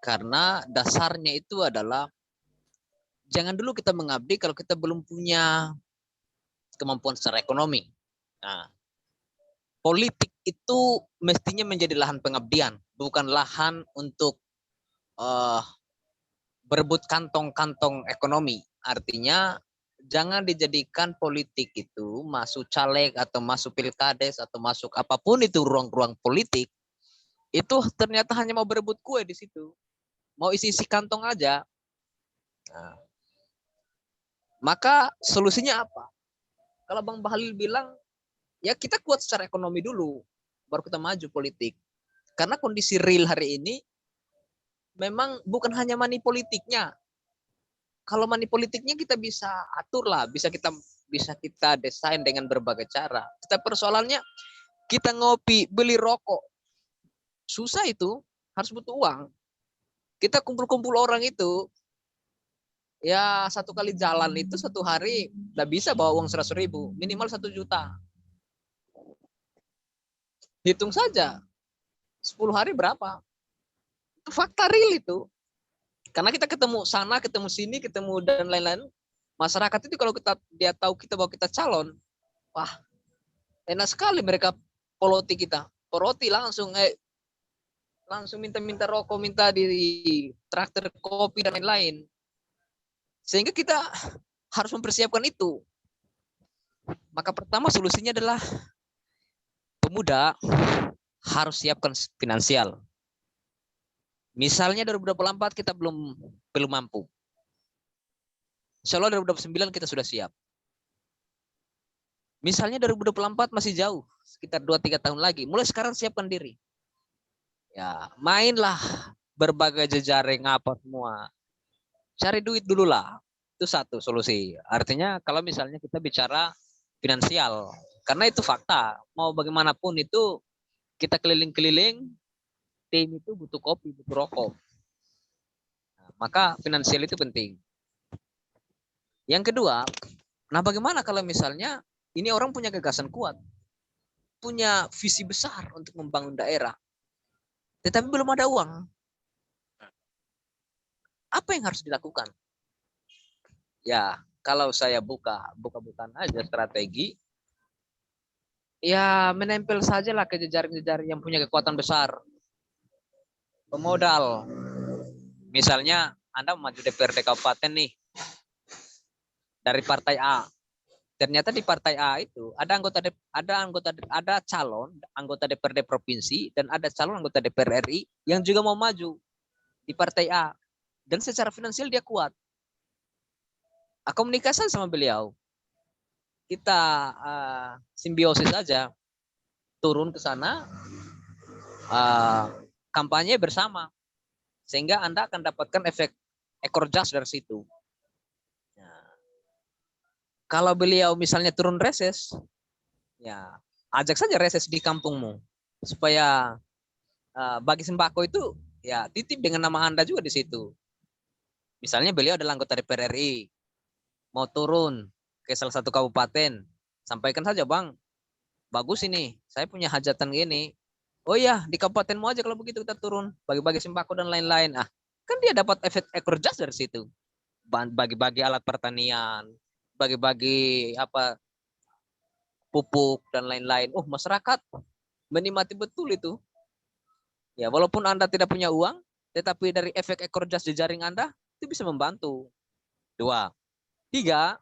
Karena dasarnya itu adalah jangan dulu kita mengabdi kalau kita belum punya kemampuan secara ekonomi. Nah, politik itu mestinya menjadi lahan pengabdian, bukan lahan untuk berebut kantong-kantong ekonomi. Artinya jangan dijadikan politik itu masuk caleg atau masuk pilkades atau masuk apapun itu ruang-ruang politik, itu ternyata hanya mau berebut kue di situ. Mau isi-isi kantong aja. Nah, maka solusinya apa? Kalau Bang Bahlil bilang, ya kita kuat secara ekonomi dulu, baru kita maju politik. Karena kondisi real hari ini, memang bukan hanya money politiknya. Kalau money politiknya kita bisa atur lah, bisa kita desain dengan berbagai cara. Kita persoalannya, kita ngopi, beli rokok, susah itu, harus butuh uang. Kita kumpul-kumpul orang itu, Ya satu kali jalan itu satu hari udah bisa bawa uang 100.000, minimal 1 juta. Hitung saja 10 hari berapa. Itu fakta real itu. Karena kita ketemu sana, ketemu sini, ketemu dan lain-lain. Masyarakat itu kalau dia tahu kita bahwa kita calon, wah enak sekali mereka poloti kita. Poroti langsung minta rokok, minta di traktir kopi dan lain-lain. Sehingga kita harus mempersiapkan itu. Maka pertama solusinya adalah pemuda harus siapkan finansial. Misalnya 2024 kita belum mampu. Insya Allah 2029 kita sudah siap. Misalnya 2024 masih jauh, sekitar 2-3 tahun lagi. Mulai sekarang siapkan diri. Ya, mainlah berbagai jejaring apa semua. Cari duit dulu lah. Itu satu solusi. Artinya kalau misalnya kita bicara finansial, karena itu fakta. Mau bagaimanapun itu kita keliling-keliling, tim itu butuh kopi, butuh rokok. Nah, maka finansial itu penting. Yang kedua, nah bagaimana kalau misalnya ini orang punya gagasan kuat, punya visi besar untuk membangun daerah, tetapi belum ada uang. Apa yang harus dilakukan? Ya, kalau saya buka-bukaan aja strategi, ya menempel sajalah ke jejaring-jejaring yang punya kekuatan besar. Pemodal. Misalnya Anda maju DPRD kabupaten nih, dari partai A. Ternyata di partai A itu ada calon anggota DPRD provinsi dan ada calon anggota DPR RI yang juga mau maju di partai A. Dan secara finansial dia kuat. Komunikasi sama beliau. Kita simbiosis saja. Turun ke sana, kampanye bersama. Sehingga Anda akan dapatkan efek ekor jas dari situ. Nah, kalau beliau misalnya turun reses, ya ajak saja reses di kampungmu. Supaya bagi sembako itu ya titip dengan nama Anda juga di situ. Misalnya beliau adalah anggota DPR RI, mau turun ke salah satu kabupaten, sampaikan saja, Bang, bagus ini, saya punya hajatan gini. Oh iya, di kabupatenmu aja kalau begitu kita turun, bagi-bagi sembako dan lain-lain. Kan dia dapat efek ekor jas dari situ. Bagi-bagi alat pertanian, bagi-bagi pupuk dan lain-lain. Masyarakat menikmati betul itu. Ya, walaupun Anda tidak punya uang, tetapi dari efek ekor jas di jaring Anda itu bisa membantu. 2. 3,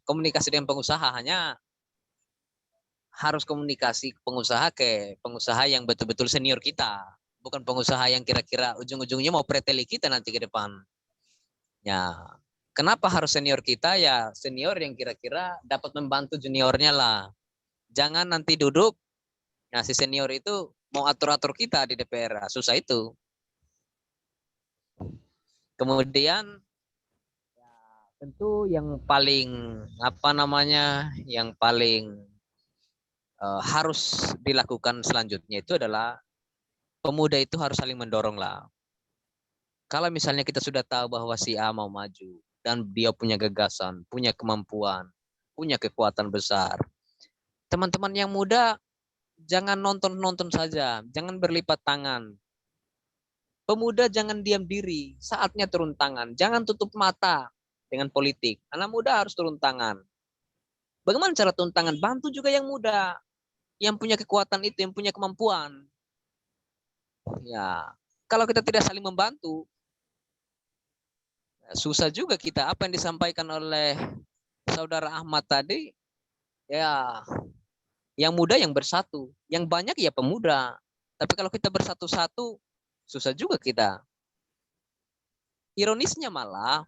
komunikasi dengan pengusaha, hanya harus komunikasi pengusaha ke pengusaha yang betul-betul senior kita, bukan pengusaha yang kira-kira ujung-ujungnya mau preteli kita nanti ke depan. Ya, kenapa harus senior kita? Ya senior yang kira-kira dapat membantu juniornya lah. Jangan nanti duduk, nah si senior itu mau atur-atur kita di DPR, susah itu. Kemudian tentu yang paling harus dilakukan selanjutnya itu adalah pemuda itu harus saling mendorong lah. Kalau misalnya kita sudah tahu bahwa si A mau maju dan dia punya gagasan, punya kemampuan, punya kekuatan besar, teman-teman yang muda jangan nonton-nonton saja, jangan berlipat tangan. Pemuda jangan diam diri, saatnya turun tangan, jangan tutup mata dengan politik. Anak muda harus turun tangan. Bagaimana cara turun tangan? Bantu juga yang muda, yang punya kekuatan itu, yang punya kemampuan. Ya, kalau kita tidak saling membantu, susah juga kita. Apa yang disampaikan oleh saudara Ahmad tadi, ya, yang muda yang bersatu, yang banyak ya pemuda. Tapi kalau kita bersatu-satu, susah juga kita. Ironisnya malah,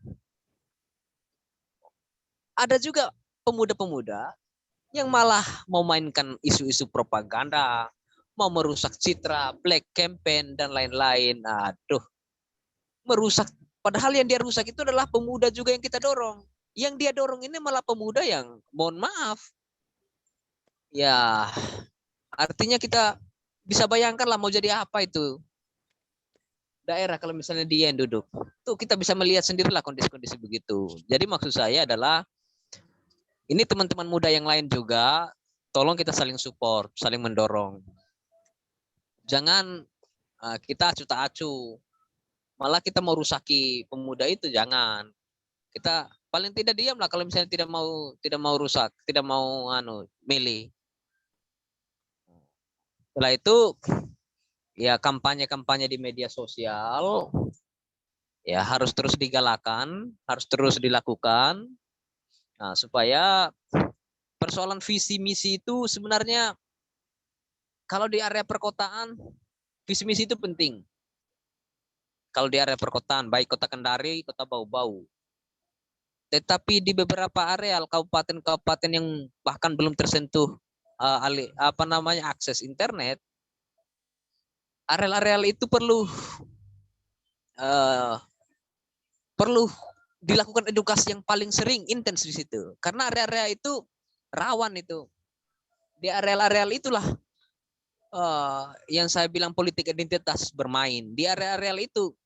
ada juga pemuda-pemuda yang malah mau mainkan isu-isu propaganda, mau merusak citra, black campaign, dan lain-lain. Aduh, merusak. Padahal yang dia rusak itu adalah pemuda juga yang kita dorong. Yang dia dorong ini malah pemuda yang, mohon maaf, ya artinya kita bisa bayangkan lah mau jadi apa itu. daerah kalau misalnya dia yang duduk. Tuh kita bisa melihat sendirilah kondisi-kondisi begitu. Jadi maksud saya adalah ini teman-teman muda yang lain juga, tolong kita saling support, saling mendorong. Jangan kita acu tak acu, malah kita mau rusaki pemuda itu, jangan. Kita paling tidak diam lah kalau misalnya tidak mau rusak, tidak mau milih. Setelah itu ya kampanye-kampanye di media sosial ya harus terus digalakan, harus terus dilakukan. Nah, supaya persoalan visi misi itu sebenarnya kalau di area perkotaan visi misi itu penting. Kalau di area perkotaan, baik kota Kendari, kota Bau-Bau. Tetapi di beberapa areal kabupaten-kabupaten yang bahkan belum tersentuh akses internet, areal-areal itu perlu dilakukan edukasi yang paling sering intens di situ. Karena area-area itu rawan itu. Di areal-areal itulah yang saya bilang politik identitas bermain. Di area-areal itu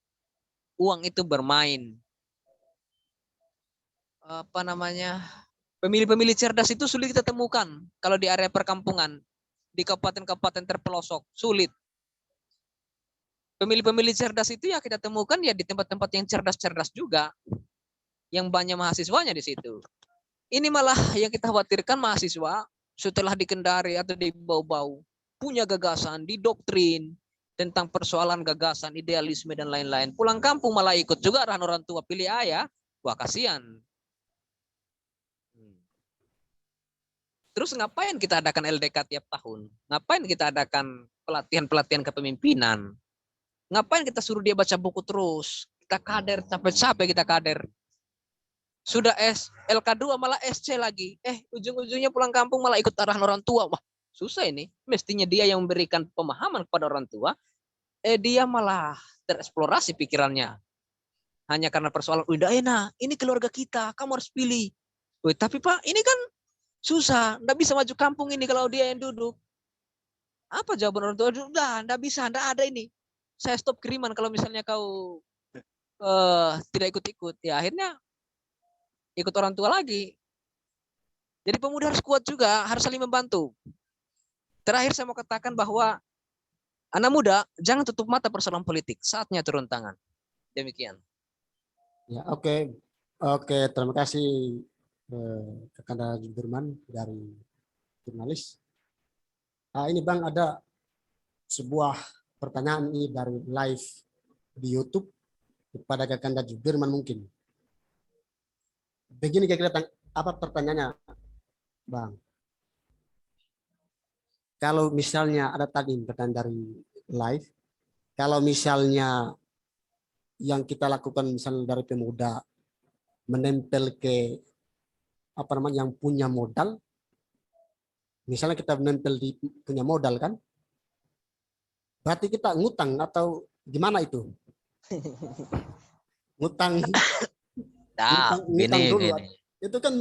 uang itu bermain. Pemilih-pemilih cerdas itu sulit kita temukan kalau di area perkampungan, di kabupaten-kabupaten terpelosok sulit. Pemilih-pemilih cerdas itu ya kita temukan ya di tempat-tempat yang cerdas-cerdas juga, yang banyak mahasiswanya di situ. Ini malah yang kita khawatirkan mahasiswa setelah di Kendari atau di Bau-Bau punya gagasan, didoktrin tentang persoalan gagasan, idealisme dan lain-lain. Pulang kampung malah ikut juga arahan orang tua, pilih ayah, wah kasihan. Terus ngapain kita adakan LDK tiap tahun? Ngapain kita adakan pelatihan-pelatihan kepemimpinan? Ngapain kita suruh dia baca buku terus? Kita kader, capek-capek kita kader. Sudah LK2 malah SC lagi. Ujung-ujungnya pulang kampung malah ikut arahan orang tua. Wah, susah ini. Mestinya dia yang memberikan pemahaman kepada orang tua. Dia malah tereksplorasi pikirannya. Hanya karena persoalan, udah enak, ini keluarga kita, kamu harus pilih. Tapi Pak, ini kan susah, nggak bisa maju kampung ini kalau dia yang duduk. Apa jawaban orang tua? Udah, nggak bisa, nggak ada ini. Saya stop kiriman kalau misalnya kau tidak ikut-ikut. Ya akhirnya ikut orang tua lagi. Jadi pemuda harus kuat juga, harus saling membantu. Terakhir saya mau katakan bahwa anak muda jangan tutup mata persoalan politik. Saatnya turun tangan. Demikian. Ya, oke. Oke, terima kasih Kakanda Jubirman dari jurnalis. Ini Bang, ada sebuah pertanyaan ini dari live di YouTube kepada Kakanda Jubirman mungkin. Begini kira-kira apa pertanyaannya, Bang? Kalau misalnya ada tadi pertanyaan dari live, kalau misalnya yang kita lakukan misalnya dari pemuda menempel ke yang punya modal, misalnya kita menempel di punya modal kan, berarti kita ngutang atau gimana itu? Ngutang, ngutang dulu. Gini. Itu kan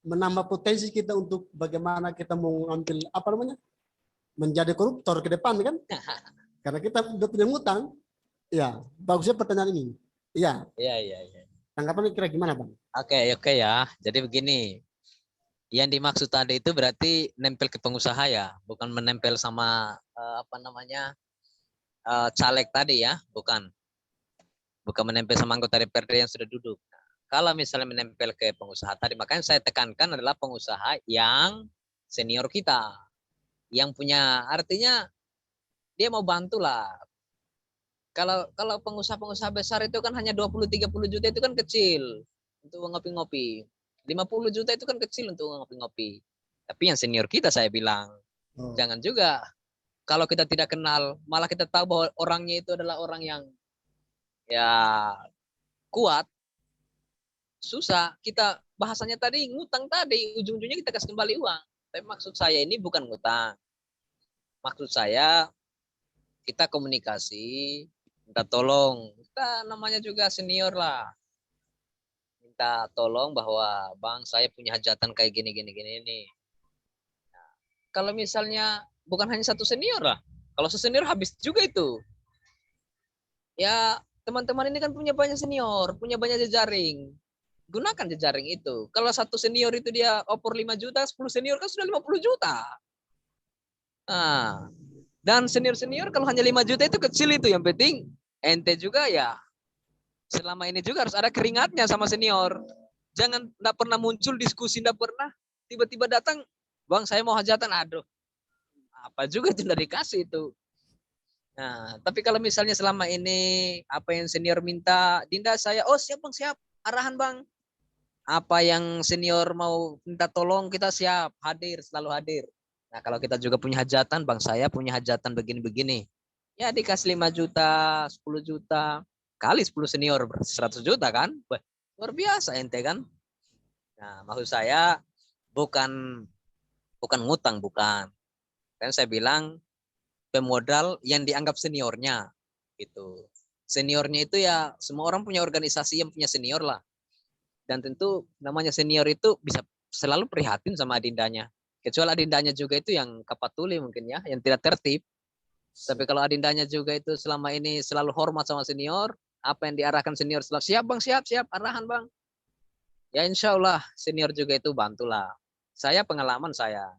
menambah potensi kita untuk bagaimana kita mau ngambil menjadi koruptor ke depan kan? Karena kita udah punya ngutang. Ya, bagusnya pertanyaan ini. Iya. Iya. Tanggapannya kira gimana, Bang? Oke ya. Jadi begini. Yang dimaksud tadi itu berarti nempel ke pengusaha ya, bukan menempel sama caleg tadi ya, bukan menempel sama anggota DPRD yang sudah duduk. Kalau misalnya menempel ke pengusaha tadi, makanya saya tekankan adalah pengusaha yang senior kita, yang punya, artinya dia mau bantu lah. Kalau pengusaha-pengusaha besar itu kan hanya 20-30 juta itu kan kecil untuk ngopi-ngopi. 50 juta itu kan kecil untuk ngopi-ngopi. Tapi yang senior kita saya bilang, jangan juga kalau kita tidak kenal, malah kita tahu bahwa orangnya itu adalah orang yang ya kuat, susah. Kita bahasanya tadi ngutang tadi, ujung-ujungnya kita kasih kembali uang. Tapi maksud saya ini bukan ngutang. Maksud saya kita komunikasi, minta tolong. Kita namanya juga senior lah. Minta tolong bahwa Bang saya punya hajatan kayak gini ini. Nah, kalau misalnya bukan hanya satu senior lah. Kalau sesenior habis juga itu. Ya, teman-teman ini kan punya banyak senior, punya banyak jejaring. Gunakan jejaring itu. Kalau satu senior itu dia opor 5 juta, 10 senior kan sudah 50 juta. Nah, dan senior-senior kalau hanya 5 juta itu kecil itu. Yang penting ente juga ya selama ini juga harus ada keringatnya sama senior. Jangan enggak pernah muncul diskusi, enggak pernah tiba-tiba datang, "Bang, saya mau hajatan." Aduh, apa juga itu udah dikasih itu. Nah, tapi kalau misalnya selama ini apa yang senior minta, Dinda saya, oh siap Bang, siap. Arahan Bang. Apa yang senior mau minta tolong kita siap, hadir, selalu hadir. Nah, kalau kita juga punya hajatan, Bang saya punya hajatan begini-begini. Ya dikasih 5 juta, 10 juta, kali 10 senior 100 juta kan? Wah, luar biasa ente kan? Nah, maksud saya bukan bukan ngutang, bukan. Kan saya bilang pemodal yang dianggap seniornya gitu. Seniornya itu ya semua orang punya organisasi yang punya senior lah. Dan tentu namanya senior itu bisa selalu prihatin sama adindanya. Kecuali adindanya juga itu yang kapatuli mungkin ya, yang tidak tertib. Tapi kalau adindanya juga itu selama ini selalu hormat sama senior, apa yang diarahkan senior selalu siap Bang, siap, siap, arahan Bang. Ya insya Allah senior juga itu bantulah. Saya pengalaman saya,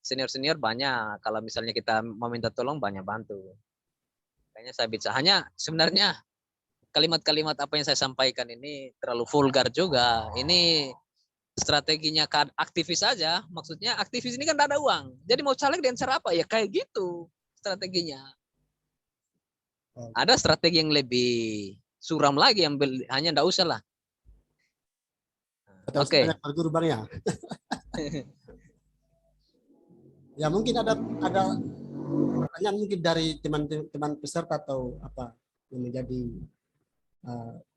senior-senior banyak. Kalau misalnya kita meminta tolong banyak bantu. Kayaknya saya bisa. Hanya sebenarnya kalimat-kalimat apa yang saya sampaikan ini terlalu vulgar juga. Ini strateginya aktivis saja. Maksudnya aktivis ini kan tidak ada uang. Jadi mau caleg dengan cara apa? Ya kayak gitu strateginya. Ada strategi yang lebih suram lagi yang hanya tidak usah lah. Oke. Banyak berguru Bang ya. Ya mungkin ada pertanyaan mungkin dari teman-teman peserta atau apa yang menjadi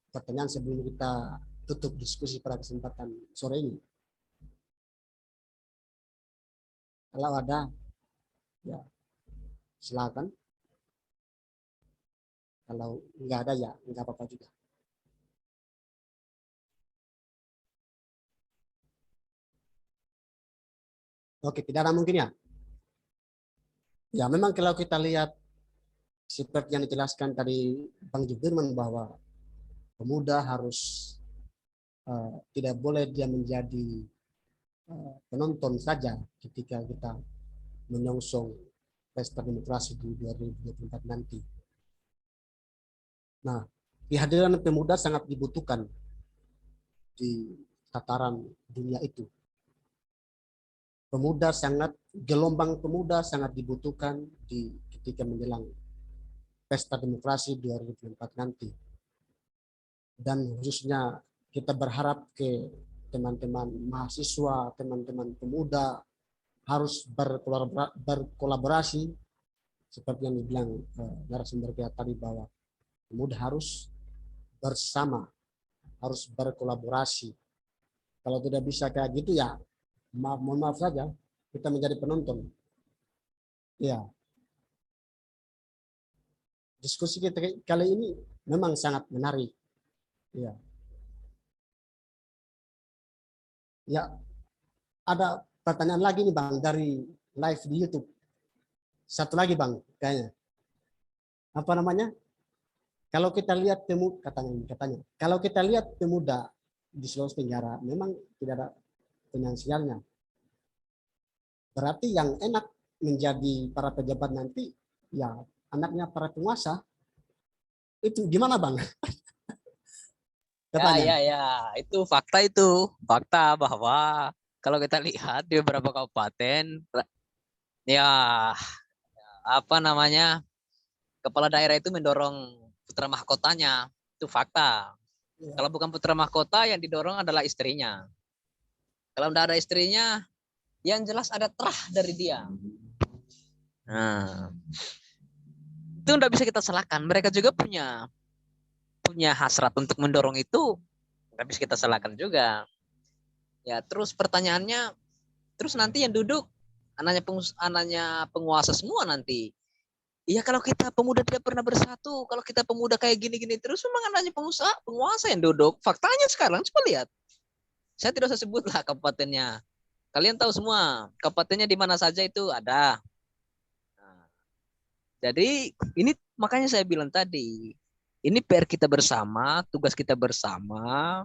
pertanyaan sebelum kita tutup diskusi pada kesempatan sore ini. Kalau ada, ya silakan. Kalau nggak ada ya nggak apa-apa juga. Oke, tidak ada mungkin ya. Ya memang kalau kita lihat seperti yang dijelaskan tadi Bang Jubirman bahwa pemuda harus tidak boleh dia menjadi penonton saja ketika kita menyongsong pesta demokrasi di 2024 nanti. Nah, kehadiran pemuda sangat dibutuhkan di tataran dunia itu. Gelombang pemuda sangat dibutuhkan ketika menjelang pesta demokrasi 2024 nanti. Dan khususnya kita berharap ke teman-teman mahasiswa, teman-teman pemuda harus berkolaborasi seperti yang dibilang narasumber kita tadi bahwa pemuda harus bersama, harus berkolaborasi. Kalau tidak bisa kayak gitu ya mohon maaf saja kita menjadi penonton. Ya. Diskusi kita kali ini memang sangat menarik. Ya. Ya, ada pertanyaan lagi nih Bang dari live di YouTube. Satu lagi Bang, kayaknya. Apa namanya? Kalau kita lihat katanya, kalau kita lihat pemuda di Sulawesi Tenggara memang tidak ada finansialnya. Berarti yang enak menjadi para pejabat nanti ya anaknya para penguasa. Itu gimana Bang? Ya, itu fakta bahwa kalau kita lihat di beberapa kabupaten, ya apa namanya, kepala daerah itu mendorong putra mahkotanya, itu fakta. Ya. Kalau bukan putra mahkota, yang didorong adalah istrinya. Kalau tidak ada istrinya, yang jelas ada terah dari dia. Nah, itu tidak bisa kita salahkan. Mereka juga punya hasrat untuk mendorong itu, nggak bisa kita salahkan juga. Ya, terus pertanyaannya, terus nanti yang duduk anaknya penguasa semua nanti. Iya, kalau kita pemuda tidak pernah bersatu, kalau kita pemuda kayak gini-gini terus, memang anaknya penguasa yang duduk. Faktanya sekarang coba lihat. Saya tidak usah sebut lah kabupatennya. Kalian tahu semua kabupatennya di mana saja itu ada. Nah, jadi ini makanya saya bilang tadi, Ini PR kita bersama, tugas kita bersama,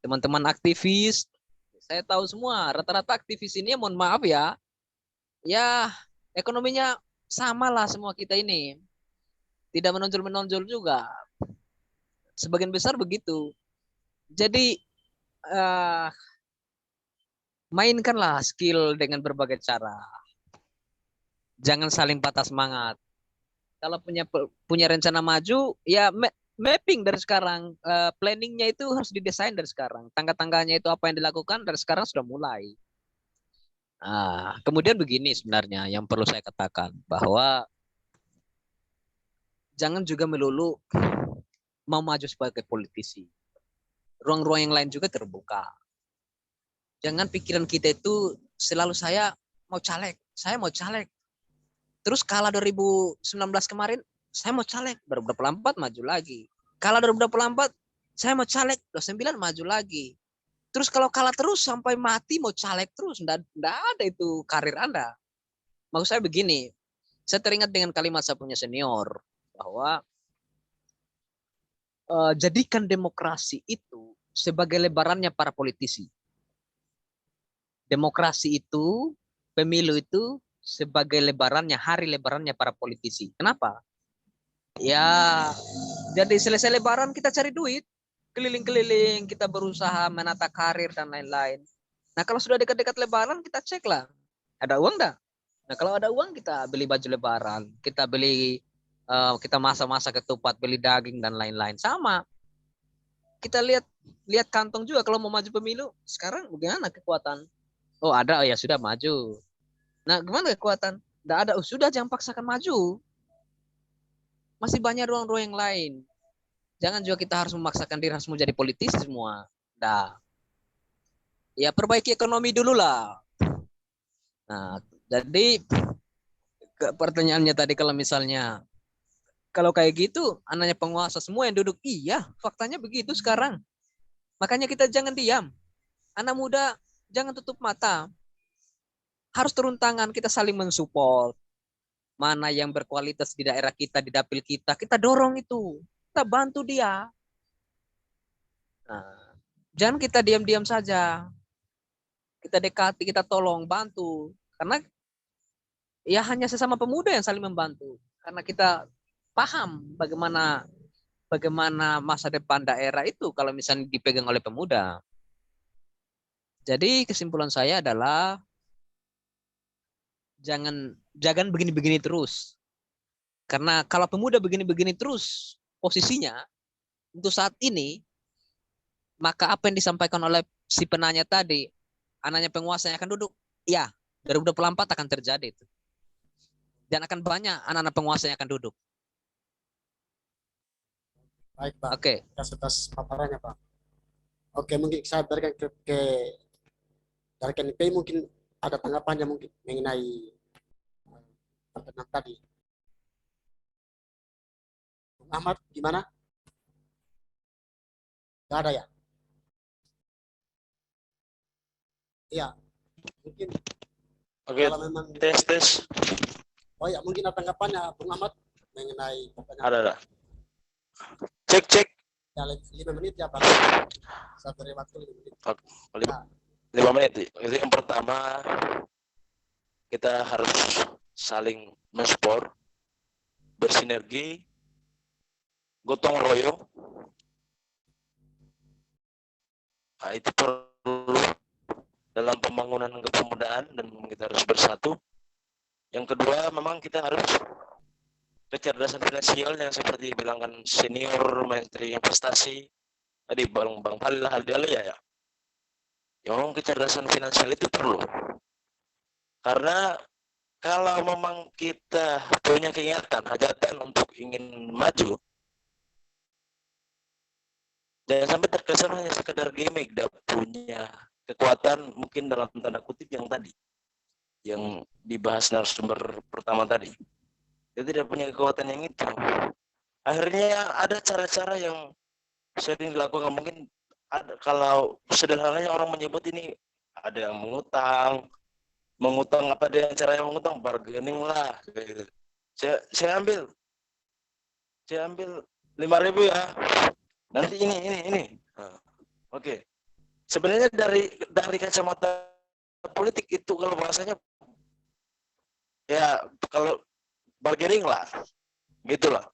teman-teman aktivis. Saya tahu semua, rata-rata aktivis ini, mohon maaf ya ekonominya sama lah semua kita ini. Tidak menonjol-menonjol juga. Sebagian besar begitu. Jadi mainkanlah skill dengan berbagai cara. Jangan saling patah semangat. Kalau punya rencana maju, ya mapping dari sekarang. Planningnya itu harus didesain dari sekarang. Tangga-tangganya itu apa yang dilakukan dari sekarang sudah mulai. Kemudian begini sebenarnya yang perlu saya katakan, bahwa jangan juga melulu mau maju sebagai politisi. Ruang-ruang yang lain juga terbuka. Jangan pikiran kita itu selalu saya mau caleg. Terus kalah 2019 kemarin, saya mau caleg, 2024 maju lagi. Kalah 2024, saya mau caleg, 2029 maju lagi. Terus kalau kalah terus sampai mati mau caleg terus, enggak ada itu karir Anda. Maksud saya begini, saya teringat dengan kalimat saya punya senior, bahwa jadikan demokrasi itu sebagai lebarannya para politisi. Demokrasi itu, pemilu itu sebagai lebarannya, hari lebarannya para politisi. Kenapa? Ya, jadi selesai lebaran kita cari duit, keliling-keliling, kita berusaha menata karir dan lain-lain. Nah, kalau sudah dekat-dekat lebaran, kita cek lah, ada uang enggak? Nah, kalau ada uang, kita beli baju lebaran, kita beli, kita masak-masak ketupat, beli daging dan lain-lain. Sama, kita lihat kantong juga kalau mau maju pemilu. Sekarang bagaimana kekuatan? Oh ada, ya sudah maju. Nah gimana kekuatan? Tidak ada, sudah jangan paksakan maju. Masih banyak ruang-ruang yang lain. Jangan juga kita harus memaksakan diri harus menjadi politisi semua. Nah, ya perbaiki ekonomi dulu lah. Nah, jadi pertanyaannya tadi, kalau misalnya kalau kayak gitu, anaknya penguasa semua yang duduk, iya, faktanya begitu sekarang. Makanya kita jangan diam. Anak muda jangan tutup mata. Harus turun tangan, kita saling mensupport. Mana yang berkualitas di daerah kita, di dapil kita dorong itu. Kita bantu dia. Nah, jangan kita diam-diam saja. Kita dekati, kita tolong, bantu. Karena ya hanya sesama pemuda yang saling membantu. Karena kita paham bagaimana masa depan daerah itu kalau misalnya dipegang oleh pemuda. Jadi kesimpulan saya adalah jangan begini-begini terus. Karena kalau pemuda begini-begini terus posisinya untuk saat ini, maka apa yang disampaikan oleh si penanya tadi, anaknya penguasa yang akan duduk, ya 2024 akan terjadi itu. Dan akan banyak anak-anak penguasa yang akan duduk. Baik Pak, Oke. atas paparannya Pak. Oke, mungkin saya berikan dari KNP mungkin ada tanggapannya mungkin mengenai pertanyaan tadi. Bung Ahmad, gimana? Gak ada ya? Iya, mungkin Oke, kalau memang, tes. oh ya mungkin ada tanggapannya Bung Ahmad mengenai pertanyaan. Ada. Cek. Ya, 5 menit ya Pak. Saya beri waktu 5 menit. 5 menit. Itu yang pertama, kita harus saling mensupport, bersinergi, gotong royong. Nah, itu perlu dalam pembangunan kepemudaan dan kita harus bersatu. Yang kedua, memang kita harus kecerdasan finansial yang seperti bilangkan senior menteri investasi tadi Bang Halil ya. Memang kecerdasan finansial itu perlu. Karena kalau memang kita punya keinginan, hajatan untuk ingin maju, jangan sampai terkesan hanya sekedar gimmick, dan punya kekuatan mungkin dalam tanda kutip yang tadi, yang dibahas narasumber pertama tadi. Dia tidak punya kekuatan yang itu. Akhirnya ada cara-cara yang sering dilakukan, mungkin ada, kalau sederhananya orang menyebut ini ada yang mengutang apa dengan cara yang mengutang, bargaining lah gitu. Saya ambil 5.000 ya. Nanti ini. Nah, oke. Sebenarnya dari kacamata politik itu kalau bahasanya ya kalau bargaining lah, gitulah.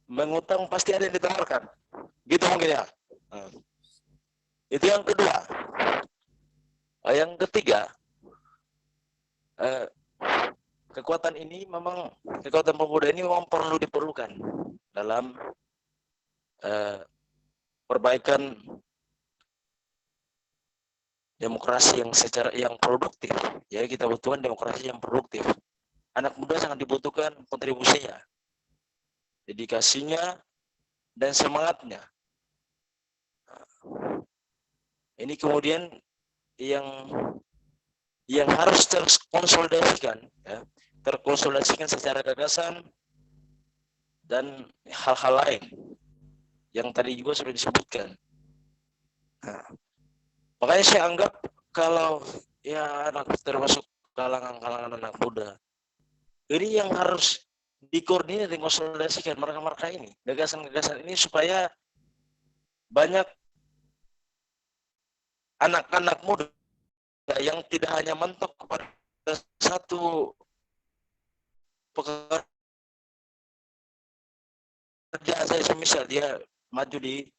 Mengutang pasti ada yang ditawarkan, gitu mungkin ya. Nah, itu yang kedua. Yang ketiga, kekuatan pemuda ini memang perlu diperlukan dalam perbaikan demokrasi yang produktif. Ya, kita butuhkan demokrasi yang produktif. Anak muda sangat dibutuhkan kontribusinya, dedikasinya, dan semangatnya. Ini kemudian yang harus terkonsolidasikan, ya, terkonsolidasikan secara gagasan dan hal-hal lain yang tadi juga sudah disebutkan. Nah, makanya saya anggap kalau ya termasuk kalangan anak muda, ini yang harus dikoordinir, dikonsolidasikan mereka ini, gagasan-gagasan ini supaya banyak anak-anak muda yang tidak hanya mentok kepada satu pekerjaan saja, semisal dia maju di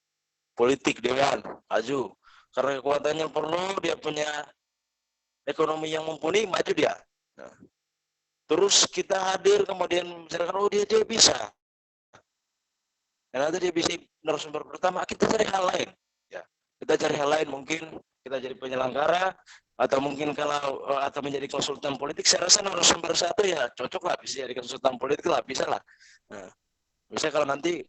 politik dewan, maju karena kekuatannya perlu, dia punya ekonomi yang mumpuni, maju dia. Nah, terus kita hadir kemudian misalkan dia bisa, dan nanti dia bisa narasumber pertama, kita cari hal lain, ya kita cari hal lain, mungkin kita jadi penyelenggara atau mungkin atau menjadi konsultan politik. Saya rasa narasumber satu ya cocok lah, bisa jadi konsultan politik lah, bisa lah. Nah, bisa kalau nanti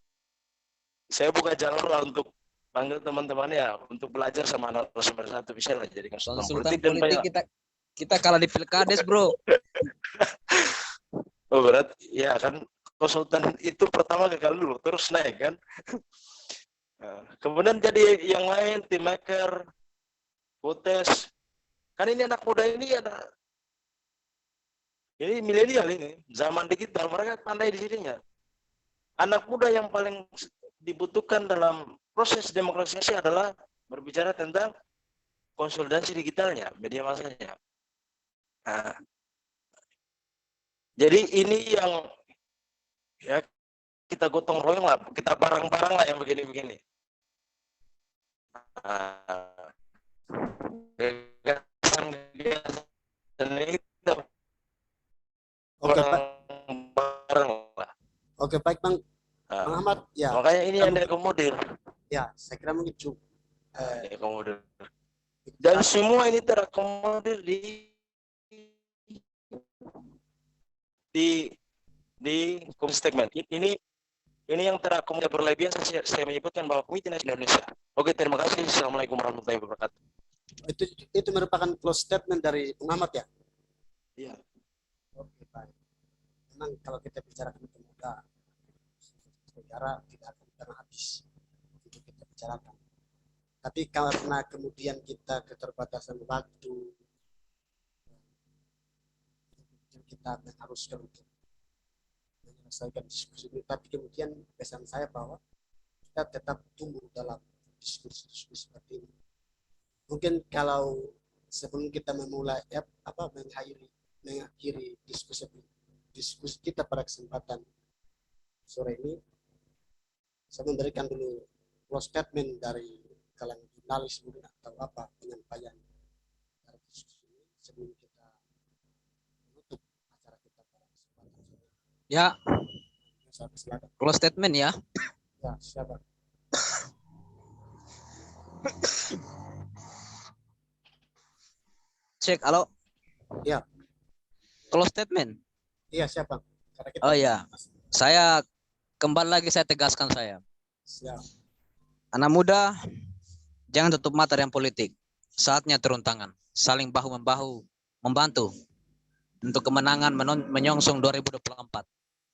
saya buka jalur lah untuk panggil teman-teman ya untuk belajar sama narasumber satu, bisa lah jadi konsultan Konsultan politik dan politik kita kalah di pilkades, bro. Oh, berat ya kan, konsultan itu pertama gagal dulu terus naik kan. Nah, kemudian jadi yang lain, team maker, Kotes. Kan ini anak muda ini ini milenial, ini zaman digital, mereka pandai di sininya. Anak muda yang paling dibutuhkan dalam proses demokratisasi adalah berbicara tentang konsolidasi digitalnya, media massanya. Nah, jadi ini yang ya kita gotong royong lah, kita bareng-bareng lah yang begini-begini. Nah, dan ini kita Oke, Pak. bareng lah. Oke, baik, Bang. Nah, Bang Ahmad, ya. makanya ini yang diakomodir. Ya, saya kira mungkin cukup. Diakomodir. Dan semua ini terakomodir di komisi statement. Ini yang terakomodir berlebihan. Saya menyebutkan bahwa Komite Nasional Indonesia. Oke, terima kasih. Assalamualaikum warahmatullahi wabarakatuh. Itu merupakan close statement dari Bang Ahmad ya? Iya. Oke, baik. Memang kalau kita bicara pemuda, negara tidak akan pernah habis untuk kita bicarakan. Tapi karena kemudian kita keterbatasan waktu, kita mengharuskan untuk menyelesaikan diskusi ini. Tapi kemudian pesan saya bahwa kita tetap tumbuh dalam diskusi-diskusi seperti ini. Mungkin kalau sebelum kita memulai mengakhiri diskusi kita pada kesempatan sore ini, saya memberikan dulu close statement dari kalangan jurnalis atau penyampaian dari diskusi ini sebelum kita menutup acara kita pada kesempatan sore ini. Ya, Silakan. close statement ya. Ya, siapa? Cek, halo. Ya. Close statement. Iya, siapa? Oh ya, saya kembali lagi saya tegaskan saya. Siap. Anak muda, jangan tutup mata dengan politik. Saatnya turun tangan, saling bahu-membahu, membantu untuk kemenangan menyongsong 2024.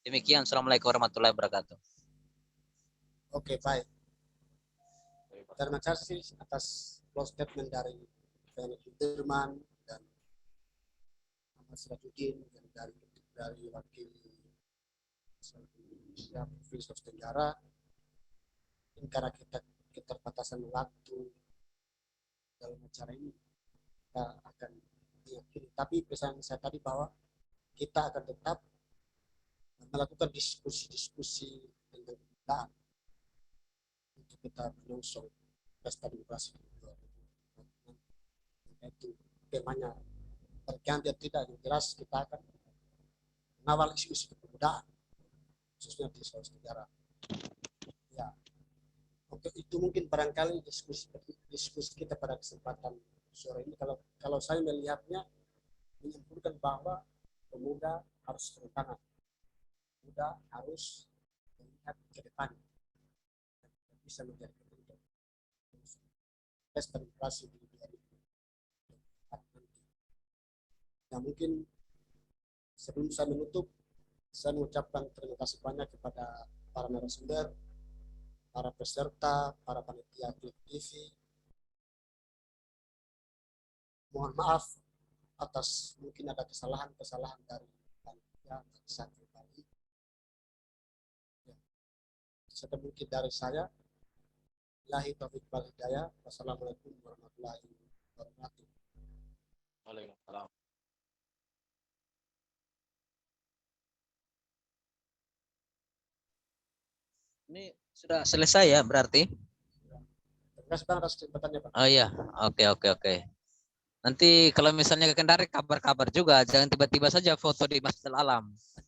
Demikian, Assalamualaikum warahmatullahi wabarakatuh. Oke, baik. Terima kasih atas close statement dari Pak Dirman dan Ahmad Sirajuddin dan dari wakil Indonesia, Provinsi Sulawesi Tenggara, ini karena kita keterbatasan waktu dalam acara ini, kita akan meyakini. Tapi pesan saya tadi bahwa kita akan tetap melakukan diskusi-diskusi tentang kebudayaan untuk kita menyongsong pesta demokrasi 2024. Itu temanya terganti atau tidak, yang jelas kita akan mengawal isu-isu kebudayaan khususnya di Sulawesi Tenggara. Ya, untuk itu mungkin barangkali diskusi kita pada kesempatan sore ini, kalau saya melihatnya menyimpulkan bahwa pemuda harus turun tangan, pemuda harus melihat ke depan dan bisa menjadi pemimpin pesta demokrasi di 2024 nanti. Nah, mungkin sebelum saya menutup, saya mengucapkan terima kasih banyak kepada para narasumber, para peserta, para panitia Klik TV. Mohon maaf atas mungkin ada kesalahan-kesalahan dari panitia dan saya pribadi. Ya, sudah mungkin dari saya. Billahi taufiq wal hidayah. Wassalamualaikum warahmatullahi wabarakatuh. Waalaikumsalam. Ini sudah selesai ya berarti? Terima kasih Bang atas kesempatannya, Pak. Oh iya, oke. Nanti kalau misalnya ke Kendari kabar-kabar juga, jangan tiba-tiba saja foto di Masjidil Alam.